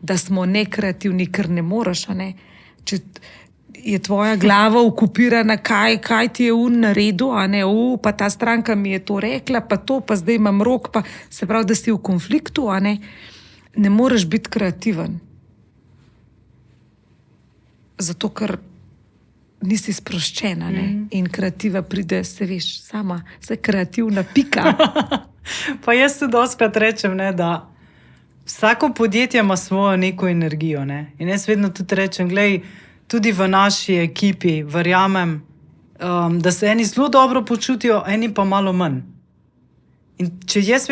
da smo nekreativni, ker ne moreš, če je tvoja glava okupirana, kaj ti je naredil, pa ta stranka mi je to rekla, pa to, pa zdaj imam rok, pa se pravi, da si v konfliktu, ne moreš biti kreativen. Zato, ker nisi sproščena, in kreativa pride, se veš, sama, se kreativna pika. Pa jaz tudi dostikrat rečem, da vsako podjetje ima svojo neko energijo. In jaz vedno tudi rečem, glej, tudi v naši ekipi verjamem, da se eni zelo dobro počutijo, eni pa malo manj. In če jaz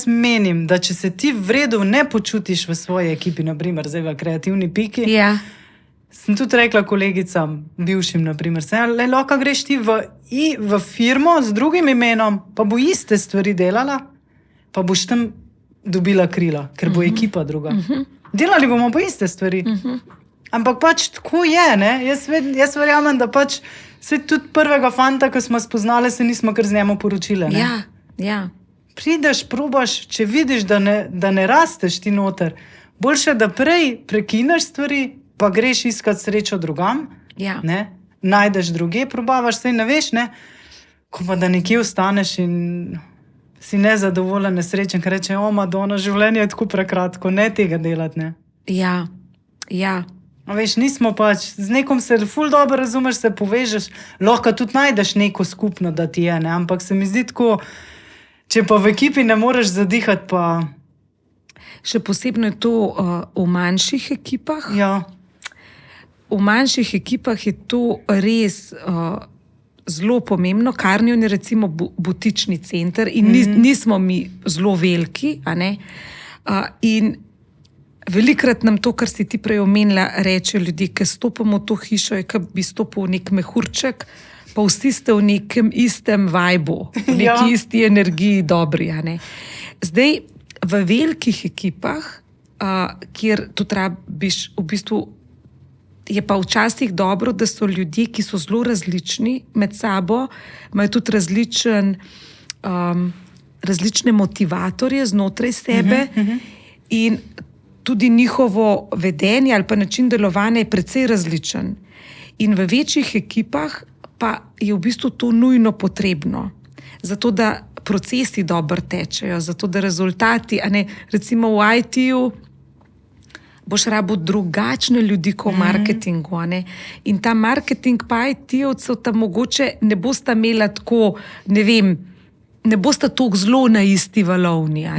menim, da če se ti v redu ne počutiš v svoji ekipi, naprimer zdaj v kreativni piki, sem tudi rekla kolegicam, bivšim, naprimer, lahko greš ti v firmo z drugim imenom, pa bo iste stvari delala, pa boš tam dobila krila, ker bo ekipa druga. Delali bomo pa iste stvari. Ampak pač tako je, Jaz verjamem, da pač se tudi prvega fanta, ko smo spoznali, se nismo kar z njemu poročile, Ja. Prideš, probaš, če vidiš, da ne rasteš ti noter, boljše, da prej prekineš stvari, pa greš iskat srečo drugam, najdeš druge, probavaš, saj ne veš, ko pa da nekje ostaneš in si nezadovoljen, nesrečen, ker reče, Madonna, življenje je tako prekratko, ne tega delati, Ja. Veš, nismo pač, z nekom se ful dobro razumeš, se povežeš, lahko tudi najdeš neko skupno, da ti je, ampak se mi zdi tako, Če pa v ekipi ne moreš zadihati, pa... Še posebno je to v manjših ekipah. Ja. V manjših ekipah je to res zelo pomembno. Carnion je recimo butični center in nismo mi zelo veliki, a ne? In velikrat nam to, kar si ti prej omenila, reče ljudi, ki stopamo v to hišo, je, kot bi stopil v nek mehurček, pa vsi ste v nekem istem vibu, v neki isti energiji dobri, a ne? Zdaj, v velikih ekipah, kjer tudi rabiš v bistvu, je pa včasih dobro, da so ljudje, ki so zelo različni med sabo, imajo tudi različne motivatorje znotraj sebe in tudi njihovo vedenje ali pa način delovanja je precej različen. In v večjih ekipah pa je v bistvu to nujno potrebno, zato da procesi dobro tečejo, zato da rezultati, a ne, recimo v IT-ju, boš rabil drugačne ljudi kot v marketingu. Ne? In ta marketing pa IT-jevcev tam mogoče ne bosta imela tako, ne vem, ne bosta tako zelo na isti valovni.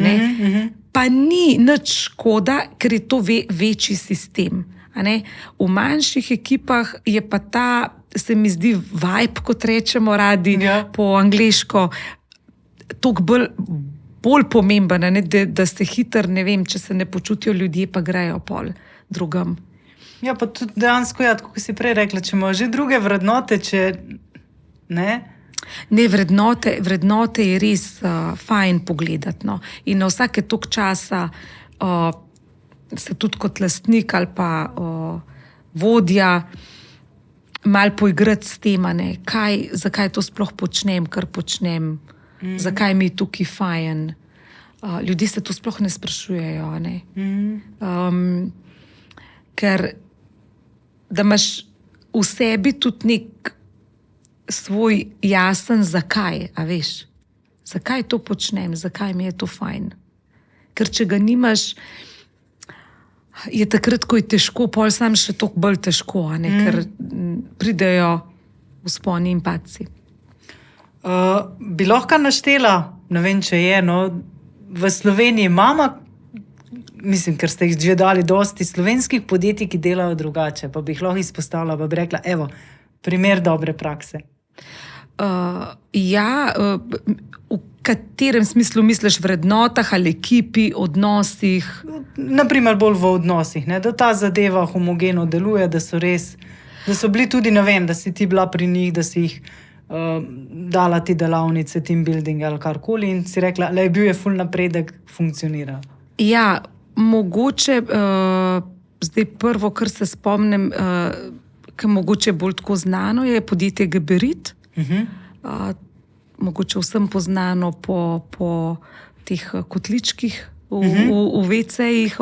Pa ni nič škoda, ker je to večji sistem. V manjših ekipah je pa ta, se mi zdi, vibe, kot rečemo radi po angleško, toliko bolj pomemben, da se hitro, ne vem, če se ne počutijo ljudje, pa grejo pol drugam. Ja, pa tudi dejansko, kot si prej rekla, če imajo že druge vrednote, če ne... Ne, vrednote je res fajn pogledati. No. In na vsake toliko časa se tudi kot lastnik ali pa vodja malo poigrati s tem, zakaj to sploh počnem, kar počnem, zakaj mi je tukaj fajn. Ljudje se to sploh ne sprašujejo. Ne? Ker da imaš v sebi tudi nek svoj jasen zakaj, a veš, zakaj to počnem, zakaj mi je to fajn. Ker če ga nimaš, je takrat, ko je težko, pol sam še toliko bolj težko, ker pridejo vzponi in padci. Bi lahko naštela, ne vem, če je, no, v Sloveniji imamo, mislim, ker ste jih že dali dosti slovenskih podjetij, ki delajo drugače, pa bi jih lahko izpostavila, pa bi rekla, evo, primer dobre prakse. V katerem smislu misliš, vrednotah ali ekipi, odnosih? Naprimer bolj v odnosih, ne? Da ta zadeva homogeno deluje, da so res, da so bili tudi, ne vem, da si ti bila pri njih, da si jih dala ti delavnice, team building ali karkoli in si rekla, le bil je ful napredek, funkcionira. Ja, mogoče zdaj prvo, kar se spomnim, ki mogoče bolj tako znano, je podjetje Geberit. Mogoče vsem poznano po teh kotličkih v WC-jih,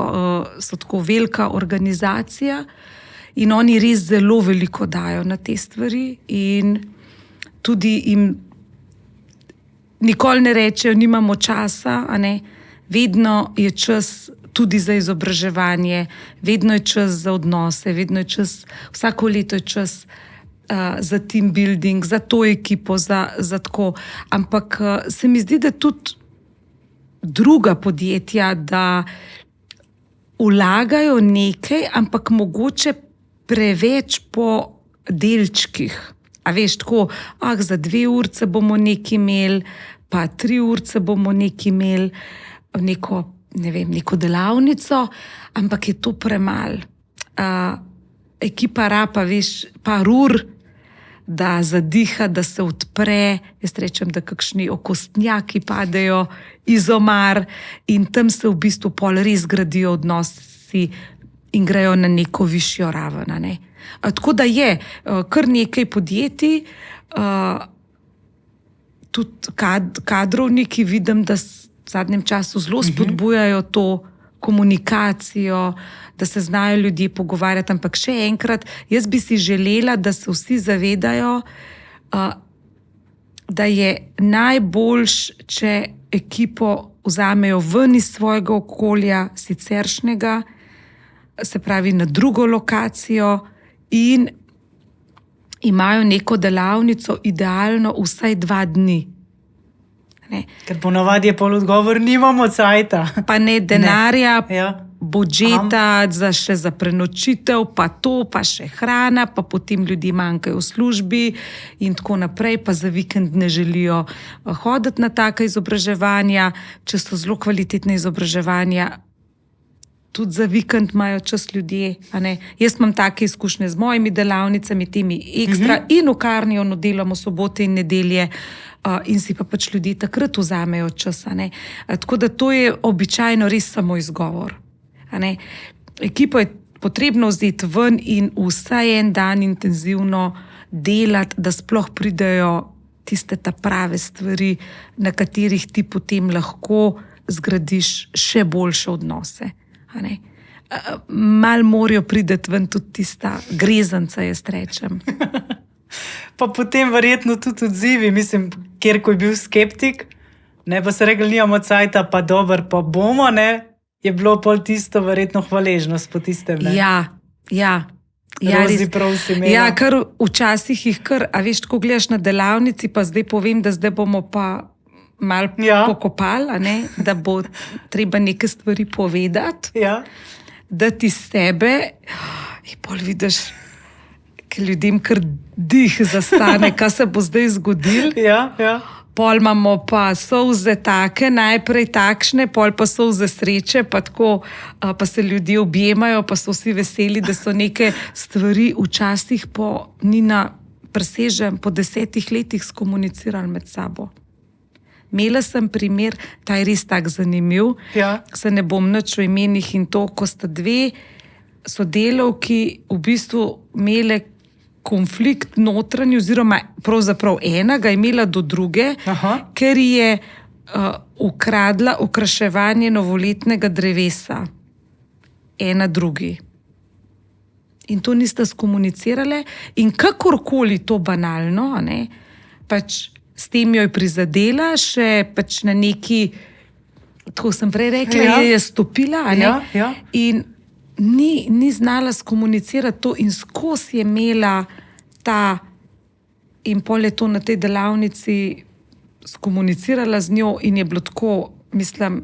so tako velika organizacija in oni res zelo veliko dajo na te stvari in tudi jim nikoli ne rečejo, nimamo časa, a ne, vedno je čas tudi za izobraževanje, vedno je čas za odnose, vedno je čas, vsako leto je čas za team building, za to ekipo, za tako. Ampak se mi zdi, da tudi druga podjetja, da vlagajo nekaj, ampak mogoče preveč po delčkih. A veš, tako, za 2 urce bomo nekaj imeli, pa 3 urce bomo nekaj imeli, neko delavnico, ampak je to premalo. Ekipa rapa, veš, par ur, da zadiha, da se odpre, jaz rečem, da kakšni okostnjaki padejo iz omar in tam se v bistvu pol res gradijo odnosi in grejo na neko višjo raven. Ne? Tako da je kar nekaj podjetij, tudi kadrovniki vidim, da v zadnjem času zelo spodbujajo to komunikacijo, da se znajo ljudje pogovarjati, ampak še enkrat, jaz bi si želela, da se vsi zavedajo, da je najboljš, če ekipo vzamejo ven iz svojega okolja, siceršnjega, se pravi na drugo lokacijo in imajo neko delavnico idealno vsaj 2 dni. Ker ponavadi je pol odgovor, nimamo cajta. Pa ne denarja, Ja. budžeta še za prenočitev, pa to, pa še hrana, pa potem ljudi manjkajo v službi in tako naprej, pa za vikend ne želijo hoditi na taka izobraževanja, če so zelo kvalitetne izobraževanja. Tudi za vikend imajo čas ljudje. Jaz imam take izkušnje z mojimi delavnicami, temi ekstra in v Karnionu delamo sobote in nedelje in si pa pač ljudje takrat vzamejo čas. Tako da to je običajno res samo izgovor. Ekipo je potrebno vzeti ven in vsaj en dan intenzivno delati, da sploh pridejo tiste ta prave stvari, na katerih ti potem lahko zgradiš še boljše odnose. Mal morajo prideti ven tudi tista grezanca, jaz rečem. Pa potem verjetno tudi odzivi, mislim, kjer ko je bil skeptik, pa se rekli, nimamo cajta, pa dober, pa bomo, je bilo pol tisto verjetno hvaležnost po tistem, Ja, Rozi, prav si imela. Ja, kar včasih jih a veš, ko gledaš na delavnici, pa zdaj povem, da zdaj bomo pa malo pokopali, da bo treba neke stvari povedati, da ti sebe, in pol vidiš, ker ljudem kar dih zastane, kaj se bo zdaj zgodil. Pol imamo pa solze take, najprej takšne, pol pa solze sreče, pa tako, pa se ljudje objemajo, pa so vsi veseli, da so neke stvari včasih presežem, po 10 letih skomunicirali med sabo. Imela sem primer, ta je res tak zanimiv, se ne bom nič o imenih in to, ko sta dve sodelavki v bistvu imele konflikt notranji, oziroma pravzaprav ena ga imela do druge, ker je ukradla okraševanje novoletnega drevesa. Ena drugi. In to nista skomunicirale in kakorkoli to banalno, pač s tem jo je prizadela, še pač na neki, tako sem prej rekla, je stopila, in ni znala skomunicirati to in skozi je imela ta, in pol je to na tej delavnici skomunicirala z njo in je bilo tako, mislim,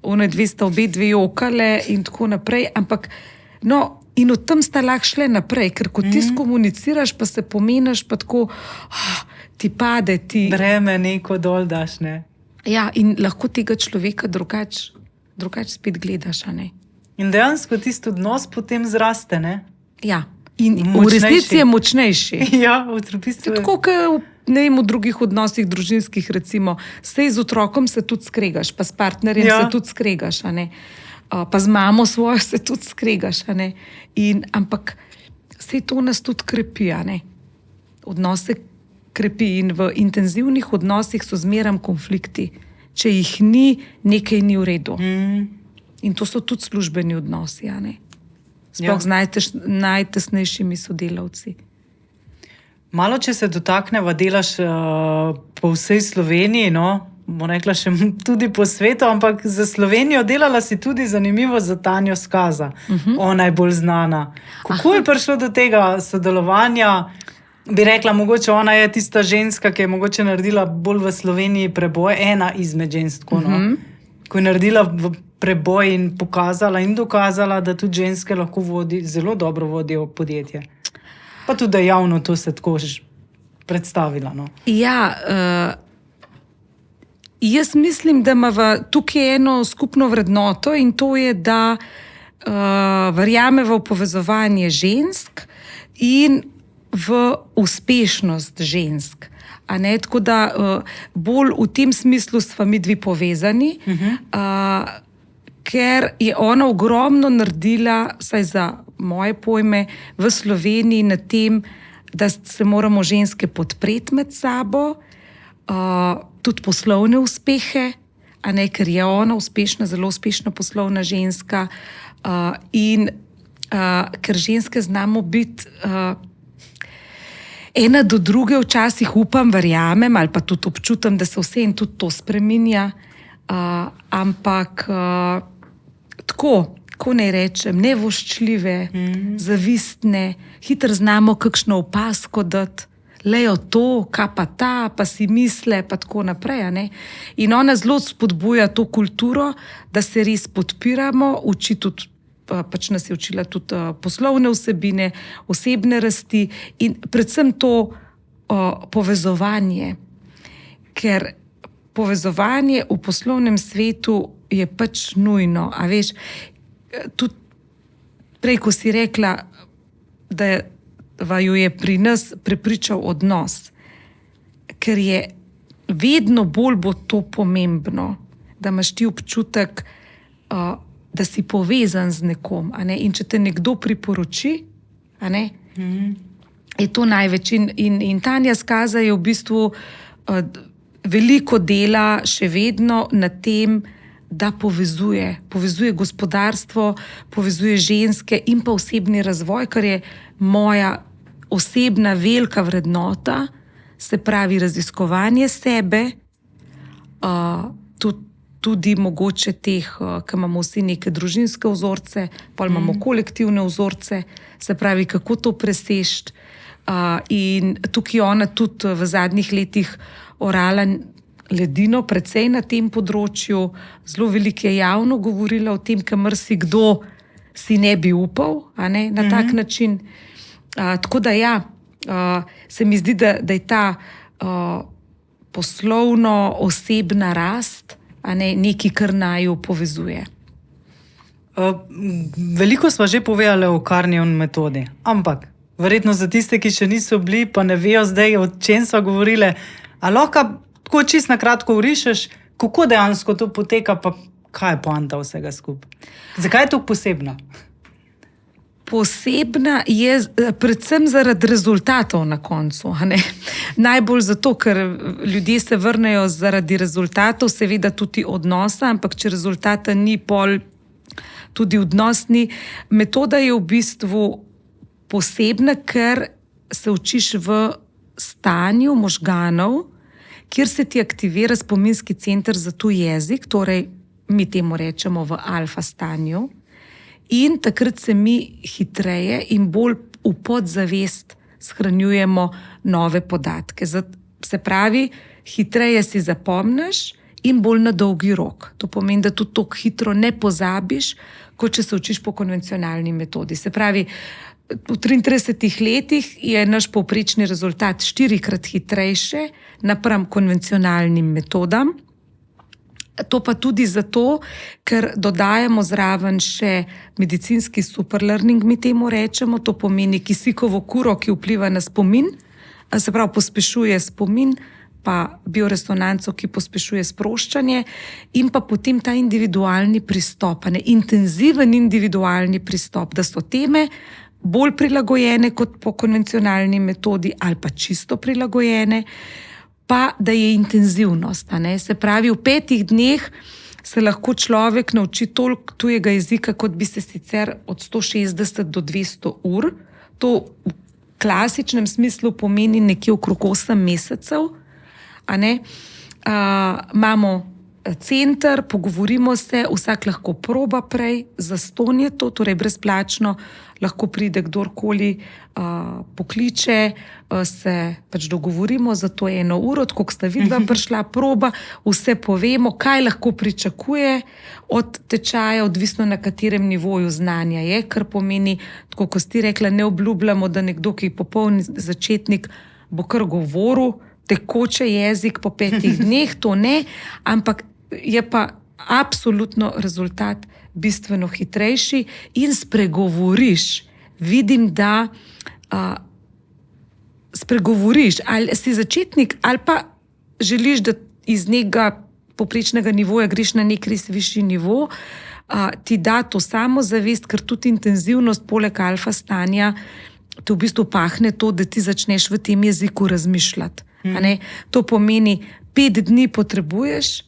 one dve sta obe dve jokale in tako naprej, ampak in od tam sta lahko šle naprej, ker ko ti skomuniciraš, pa se pomeniš, pa tako ti pade, breme neko dol daš, Ja, in lahko tega človeka drugače spet gledaš, In dejansko tisti odnos potem zraste, Ja, in v resnici je močnejši. Ja, v bistvu je. Tako, kot v drugih odnosih družinskih, recimo, sej z otrokom se tudi skregaš, pa s partnerjem se tudi skregaš, pa z mamo svojo se tudi skregaš, ampak sej to nas tudi krepi, Odnose krepi in v intenzivnih odnosih so zmeram konflikti. Če jih ni, nekaj ni v redu. In to so tudi službeni odnosi, sploh z najtesnejšimi sodelavci. Malo, če se dotakneva, delaš po vsej Sloveniji, bom rekla še tudi po svetu, ampak za Slovenijo delala si tudi zanimivo za Tanjo Skaza. Ona je bolj znana. Kako je prišlo do tega sodelovanja? Bi rekla, mogoče ona je tista ženska, ki je mogoče naredila bolj v Sloveniji preboj, ena izmed žensk, ko je naredila preboj in pokazala in dokazala, da tudi ženske lahko zelo dobro vodijo podjetje. Pa tudi, da javno to se tako predstavila. Ja, jaz mislim, da ima tukaj eno skupno vrednoto in to je, da verjameva v povezovanje žensk in v uspešnost žensk. Tako da bolj v tem smislu sva mi dve povezani, ker je ona ogromno naredila, vsaj za moje pojme, v Sloveniji na tem, da se moramo ženske podpreti med sabo, tudi poslovne uspehe, ker je ona uspešna, zelo uspešna poslovna ženska, in ker ženske znamo biti ena do druge, včasih upam, verjamem, ali pa tudi občutam, da se vse in tudi to spreminja, ampak tako naj rečem, nevoščljive, zavistne, hitro znamo kakšno opazko dati, lejo to, kaj pa ta, pa si misle, pa tako naprej. A ne? In ona zelo spodbuja to kulturo, da se res podpiramo, uči tudi, pač nas je učila tudi poslovne vsebine, osebne rasti in predvsem to povezovanje. Ker povezovanje v poslovnem svetu je pač nujno. A veš, tudi prej, ko si rekla, da vaju je pri nas prepričal odnos, ker je vedno bolj bo to pomembno, da imaš ti občutek, da si povezan z nekom. A ne? In če te nekdo priporoči, a ne, je to največ. In Tanja Skaza je v bistvu veliko dela še vedno na tem, da povezuje gospodarstvo, povezuje ženske in pa osebni razvoj, kar je moja osebna velika vrednota, se pravi raziskovanje sebe, tudi mogoče teh, ki imamo vsi neke družinske vzorce, pa imamo kolektivne vzorce, se pravi, kako to preseči. In tukaj ona tudi v zadnjih letih orala ledino, precej na tem področju, zelo veliko je javno govorila o tem, ker marsikdo si ne bi upal, a ne, na tak način. Tako da ja, se mi zdi, da je ta poslovno-osebna rast, a ne, nekaj, kar naju povezuje. Veliko smo že povedali o Carnivore metodi, ampak verjetno za tiste, ki še niso bili, pa ne vejo zdaj, o čem smo govorili, a lahko tako čisto na kratko vrišeš, kako dejansko to poteka, pa kaj je poanta vsega skupaj? Zakaj je to posebno? Posebna je predvsem zaradi rezultatov na koncu. A ne? Najbolj zato, ker ljudje se vrnejo zaradi rezultatov, seveda tudi odnosa, ampak če rezultata ni, pol tudi odnosni. Metoda je v bistvu posebna, ker se učiš v stanju možganov, kjer se ti aktivira spominski center za tuj jezik, torej mi temu rečemo v alfa stanju, in takrat se mi hitreje in bolj v podzavest shranjujemo nove podatke. Se pravi, hitreje si zapomniš in bolj na dolgi rok. To pomeni, da tudi tako hitro ne pozabiš, kot če se učiš po konvencionalni metodi. Se pravi, v 33 letih je naš povprečni rezultat 4-krat hitrejše napram konvencionalnim metodam. To pa tudi zato, ker dodajamo zraven še medicinski superlearning, mi temu rečemo, to pomeni kisikovo kuro, ki vpliva na spomin, se pravi pospešuje spomin, pa bioresonanco, ki pospešuje sproščanje, in pa potem ta individualni pristop, intenziven individualni pristop, da so teme bolj prilagojene kot po konvencionalni metodi ali pa čisto prilagojene, pa da je intenzivnost. Se pravi, v 5 dneh se lahko človek nauči toliko tujega jezika, kot bi se sicer od 160 do 200 ur. To v klasičnem smislu pomeni nekje okrog 8 mesecev. Imamo center, pogovorimo se, vsak lahko proba prej, zastonj je to, torej brezplačno, lahko pride kdorkoli, pokliče, se pač dogovorimo za to 1 uro, tako kot sta vidva prišla, proba, vse povemo, kaj lahko pričakuje od tečaja, odvisno na katerem nivoju znanja je, kar pomeni, tako kot si rekla, ne obljubljamo, da nekdo, ki je popolni začetnik, bo kar govoril tekoče jezik po 5 dneh, to ne, ampak je pa absolutno rezultat bistveno hitrejši in spregovoriš. Vidim, da spregovoriš, ali si začetnik, ali pa želiš, da iz nekega povprečnega nivoja greš na nek res višji nivo, ti da to samozavest, ker tudi intenzivnost poleg alfa stanja te v bistvu pahne to, da ti začneš v tem jeziku razmišljati. To pomeni, 5 dni potrebuješ,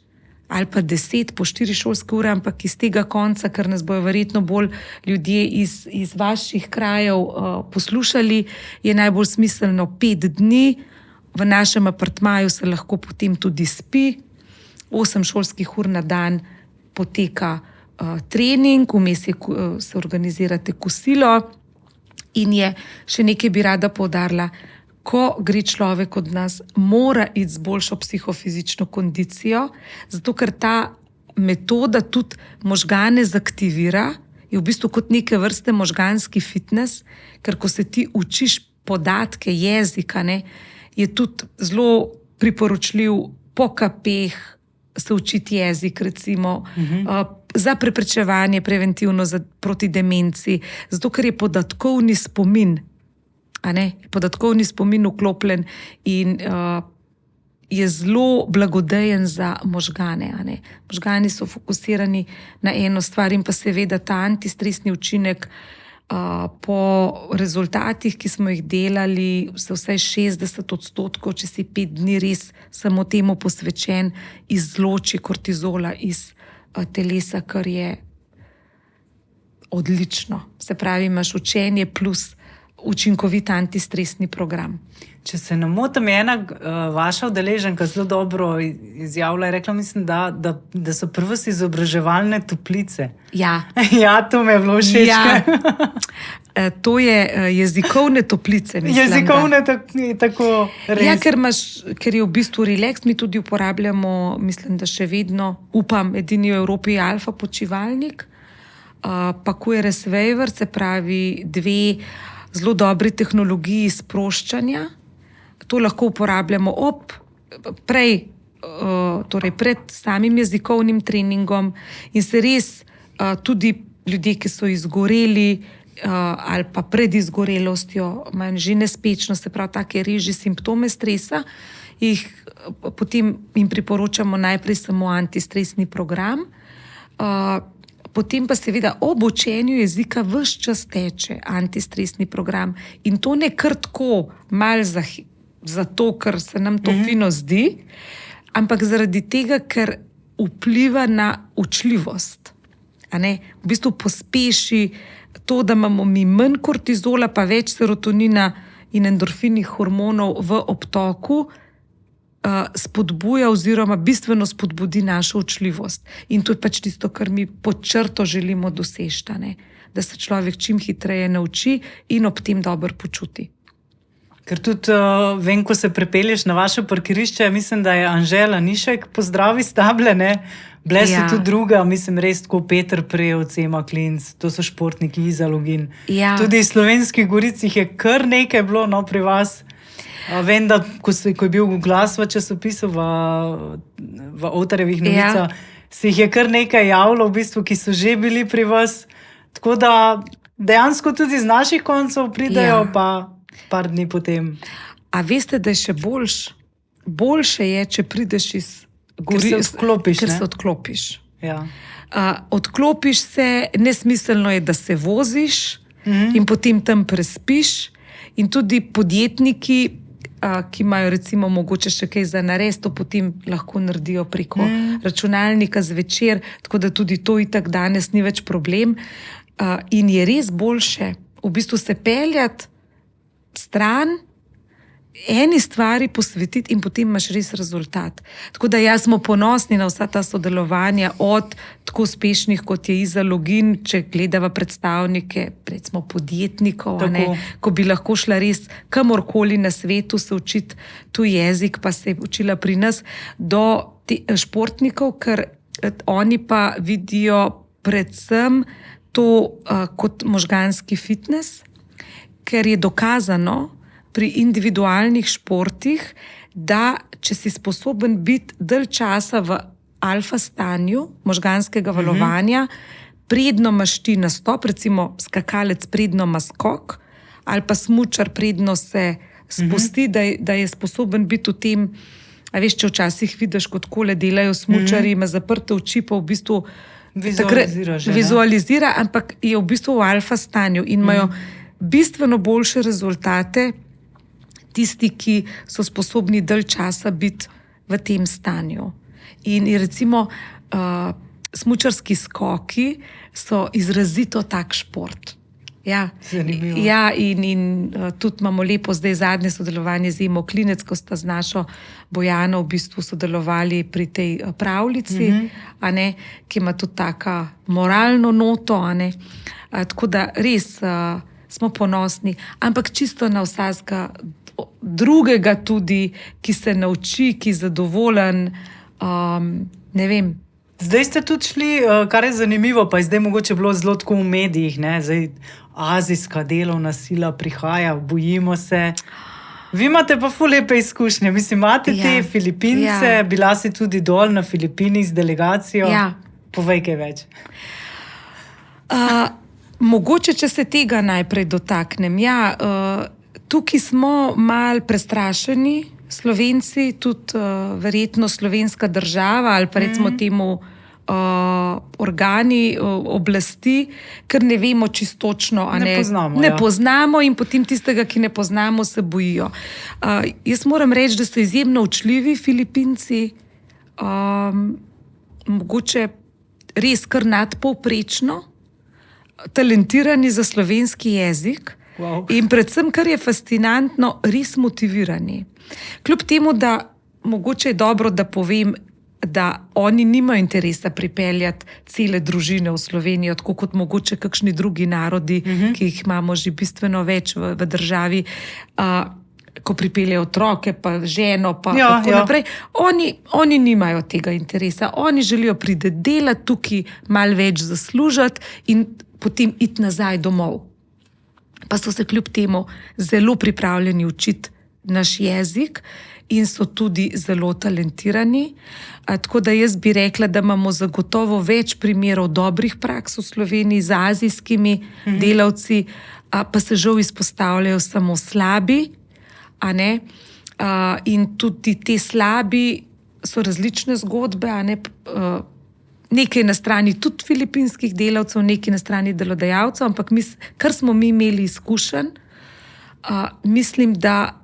ali pa 10 po 4 šolske ure, ampak iz tega konca, ker nas bojo verjetno bolj ljudje iz vaših krajev poslušali, je najbolj smiselno 5 dni. V našem apartmaju se lahko potem tudi spi, 8 šolskih ur na dan poteka trening, vmes se organizirate kosilo in je še nekaj bi rada poudarila. ko gre človek od nas, mora iti z boljšo psihofizično kondicijo, zato ker ta metoda tudi možgane zaktivira, je v bistvu kot neke vrste možganski fitness, ker ko se ti učiš podatke jezika, ne, je tudi zelo priporočljiv po kapeh se učiti jezik, recimo, za preprečevanje preventivno proti demenci, zato ker je podatkovni spomin, podatkovni spomin vklopljen in je zelo blagodejen za možgane. Možgani so fokusirani na eno stvar in pa seveda ta antistresni učinek po rezultatih, ki smo jih delali, se vsaj 60%, če si 5 dni res samo temu posvečen, izloči kortizola iz telesa, kar je odlično. Se pravi, imaš učenje plus učinkovit antistresni program. Če se ne motim, je ena vaša udeleženka zelo dobro izjavila, je rekla, mislim, da so prvo izobraževalne toplice. Ja. Ja, to me je bilo všeč. Ja. To je jezikovne toplice, mislim. Jezikovne, tako res. Ja, ker je v bistvu relax, mi tudi uporabljamo, mislim, da še vedno, upam, edini v Evropi alfa počivalnik, pa QRS Waiver, se pravi 2 zelo dobri tehnologiji sproščanja. To lahko uporabljamo pred samim jezikovnim treningom in se res tudi ljudje, ki so izgoreli ali pa pred izgorelostjo, imajo že nespečnost, se pravi take režji simptome stresa, jih potem jim priporočamo najprej samo antistresni program, potem pa seveda ob učenju jezika ves čas teče antistresni program in to ne kar tako malo zato, ker se nam to fino zdi, ampak zaradi tega, ker vpliva na učljivost. V bistvu pospeši to, da imamo mi manj kortizola, pa več serotonina in endorfinih hormonov v obtoku, spodbuja oziroma bistveno spodbudi našo učljivost. In to je pač tisto, kar mi pod črto želimo doseči, da se človek čim hitreje nauči in ob tem dobro počuti. Ker tudi vem, ko se prepelješ na vaše parkirišče, mislim, da je Anžela Nišek, pozdravi stable, ne? Bile so tudi druga, mislim, res tako Peter Prevc, Ema Klinc, to so športniki Iza Login. Ja. Tudi iz Slovenskih goric jih je kar nekaj bilo, pri vas. Vem, da ko je bil glas v časopisu v Avtarjevih novicah, se jih je kar nekaj javilo, v bistvu, ki so že bili pri vas. Tako da dejansko tudi z naših koncev pridejo, pa par dni potem. A veste, da je še boljše je, če prideš iz Ker se odklopiš. Ja. Odklopiš se, nesmiselno je, da se voziš in potem tam prespiš. In tudi podjetniki, ki imajo recimo mogoče še kaj za narediti, to potem lahko naredijo preko računalnika zvečer, tako da tudi to itak danes ni več problem. In je res boljše v bistvu se peljati stran, eni stvari posvetiti in potem imaš res rezultat. Tako da jaz smo ponosni na vsa ta sodelovanja od tako uspešnih, kot je Iza Login, če gledava predstavnike, recimo podjetnikov, ko bi lahko šla res kamorkoli na svetu se učiti tuj jezik, pa se je učila pri nas, do športnikov, ker oni pa vidijo predvsem to kot možganski fitness, ker je dokazano pri individualnih športih, da če si sposoben biti dalj časa v alfa stanju možganskega valovanja, predno imaš ti nastop, recimo skakalec predno ima skok, ali pa smučar predno se spusti, da je sposoben biti v tem, a veš, če včasih vidiš, kot kole delajo smučari, ima zaprte oči, pa v bistvu vizualizira, ampak je v bistvu v alfa stanju in imajo bistveno boljše rezultate tisti, ki so sposobni dalj časa biti v tem stanju. In recimo smučarski skoki so izrazito tak šport. Ja, in tudi imamo lepo zdaj zadnje sodelovanje z Emo Klinec, ko sta z našo Bojano v bistvu sodelovali pri tej pravljici, ki ima tudi taka moralno noto, tako da res smo ponosni, ampak čisto na vsakega drugega tudi, ki se nauči, ki je zadovoljen, ne vem. Zdaj ste tudi šli, kar je zanimivo, pa je zdaj mogoče bilo zelo tako v medijih, ne? Zdaj azijska delovna sila prihaja, bojimo se. Vi imate pa ful lepe izkušnje, mislim, imate te Filipince, bila si tudi dol na Filipinih z delegacijo. Povej kaj več. Mogoče, če se tega najprej dotaknem. Tukaj smo malo prestrašeni, Slovenci, tudi verjetno slovenska država ali pa recimo temu organi oblasti, ker ne vemo čistočno. Ne poznamo in potem tistega, ki ne poznamo, se bojijo. Jaz moram reči, da so izjemno učljivi Filipinci, mogoče res kar nadpovprečno, talentirani za slovenski jezik. Wow. In predvsem, kar je fascinantno, res motivirani. Kljub temu, da mogoče je dobro, da povem, da oni nimajo interesa pripeljati cele družine v Slovenijo, tako kot mogoče kakšni drugi narodi, ki jih imamo že bistveno več v državi, ko pripeljejo otroke, pa ženo, pa tako naprej. Oni nimajo tega interesa. Oni želijo priti delati tukaj, malo več zaslužiti in potem iti nazaj domov. Pa so se kljub temu zelo pripravljeni učiti naš jezik in so tudi zelo talentirani. Tako da jaz bi rekla, da imamo zagotovo več primerov dobrih praks v Sloveniji z azijskimi delavci, pa se žal izpostavljajo samo slabi. In tudi te slabi so različne zgodbe, nekaj na strani tudi filipinskih delavcev, nekaj na strani delodajalcev, ampak kar smo mi imeli izkušenj, mislim, da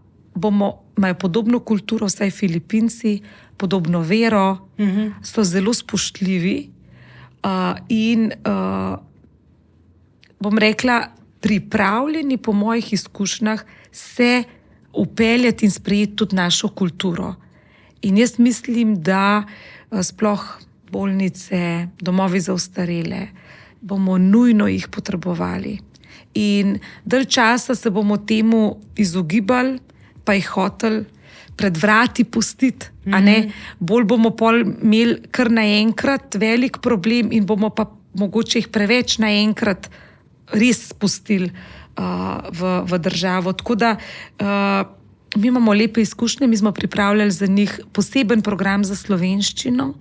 imajo podobno kulturo, vsaj Filipinci, podobno vero, so zelo spoštljivi in bom rekla, pripravljeni po mojih izkušnjah se upeljati in sprejeti tudi našo kulturo. In jaz mislim, da sploh bolnice, domovi za ostarele, bomo nujno jih potrebovali. In dalj časa se bomo temu izogibali, pa jih hoteli pred vrati pustiti, bolj bomo pol imeli kar naenkrat velik problem in bomo pa mogoče jih preveč naenkrat res spustili v državo. Tako da mi imamo lepe izkušnje, mi smo pripravljali za njih poseben program za slovenščino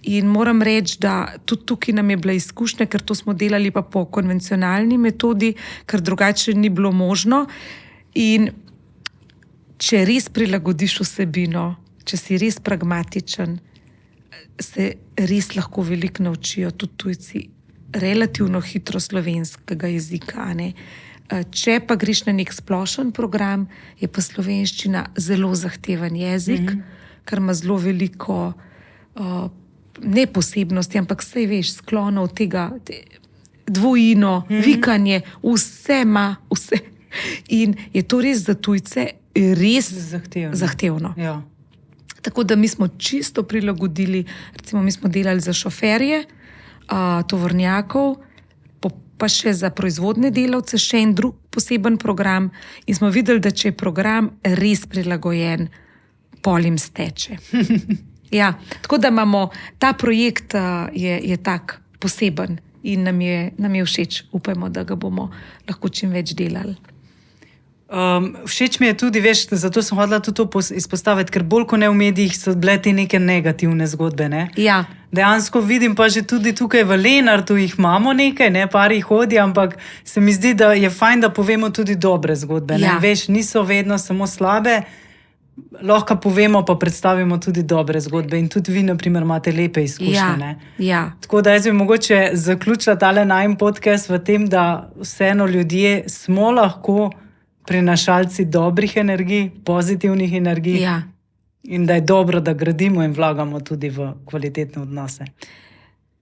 in moram reči, da tudi tukaj nam je bila izkušnja, ker to smo delali pa po konvencionalni metodi, ker drugače ni bilo možno. In če res prilagodiš vsebino, če si res pragmatičen, se res lahko veliko naučijo tudi tujci relativno hitro slovenskega jezika. Če pa greš na nek splošen program, je pa slovenščina zelo zahteven jezik, ker ima zelo veliko ne posebnosti, ampak saj veš, sklonov tega, dvojino, vikanje, vse ima, vse. In je to res za tujce res zahtevno. Ja. Tako da mi smo čisto prilagodili, recimo mi smo delali za šoferje, tovornjakov, pa še za proizvodne delavce, še en drug poseben program in smo videli, da če je program res prilagojen, pol jim steče. Ja, tako da imamo, ta projekt je tak poseben in nam je všeč. Upajmo, da ga bomo lahko čim več delali. Všeč mi je tudi, veš, zato sem hodila tudi to izpostaviti, ker bolj ko ne v medijih so bile te neke negativne zgodbe, ne? Ja. Dejansko vidim pa že tudi tukaj v Lenartu jih imamo nekaj, ne, pari hodi, ampak se mi zdi, da je fajn, da povemo tudi dobre zgodbe, ne? Veš, niso vedno samo slabe, lahko povemo pa predstavimo tudi dobre zgodbe in tudi vi, na primer, imate lepe izkušnje, ne? Ja. Tako da jaz bi mogoče zaključila tale najin podcast v tem, da vseeno ljudje smo lahko prinašalci dobrih energij, pozitivnih energij. Ja. In da je dobro, da gradimo in vlagamo tudi v kvalitetne odnose.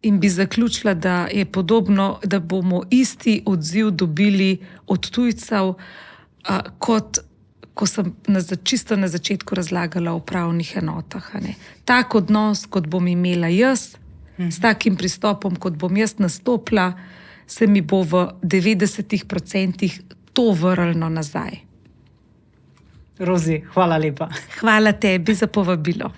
In bi zaključila, da je podobno, da bomo isti odziv dobili od tujcev, kot ko sem čisto na začetku razlagala o upravnih enotah. Tak odnos, kot bom imela jaz, s takim pristopom, kot bom jaz nastopila, se mi bo v 90% to vrnilo nazaj. Rozi, hvala lepa. Hvala tebi za povabilo.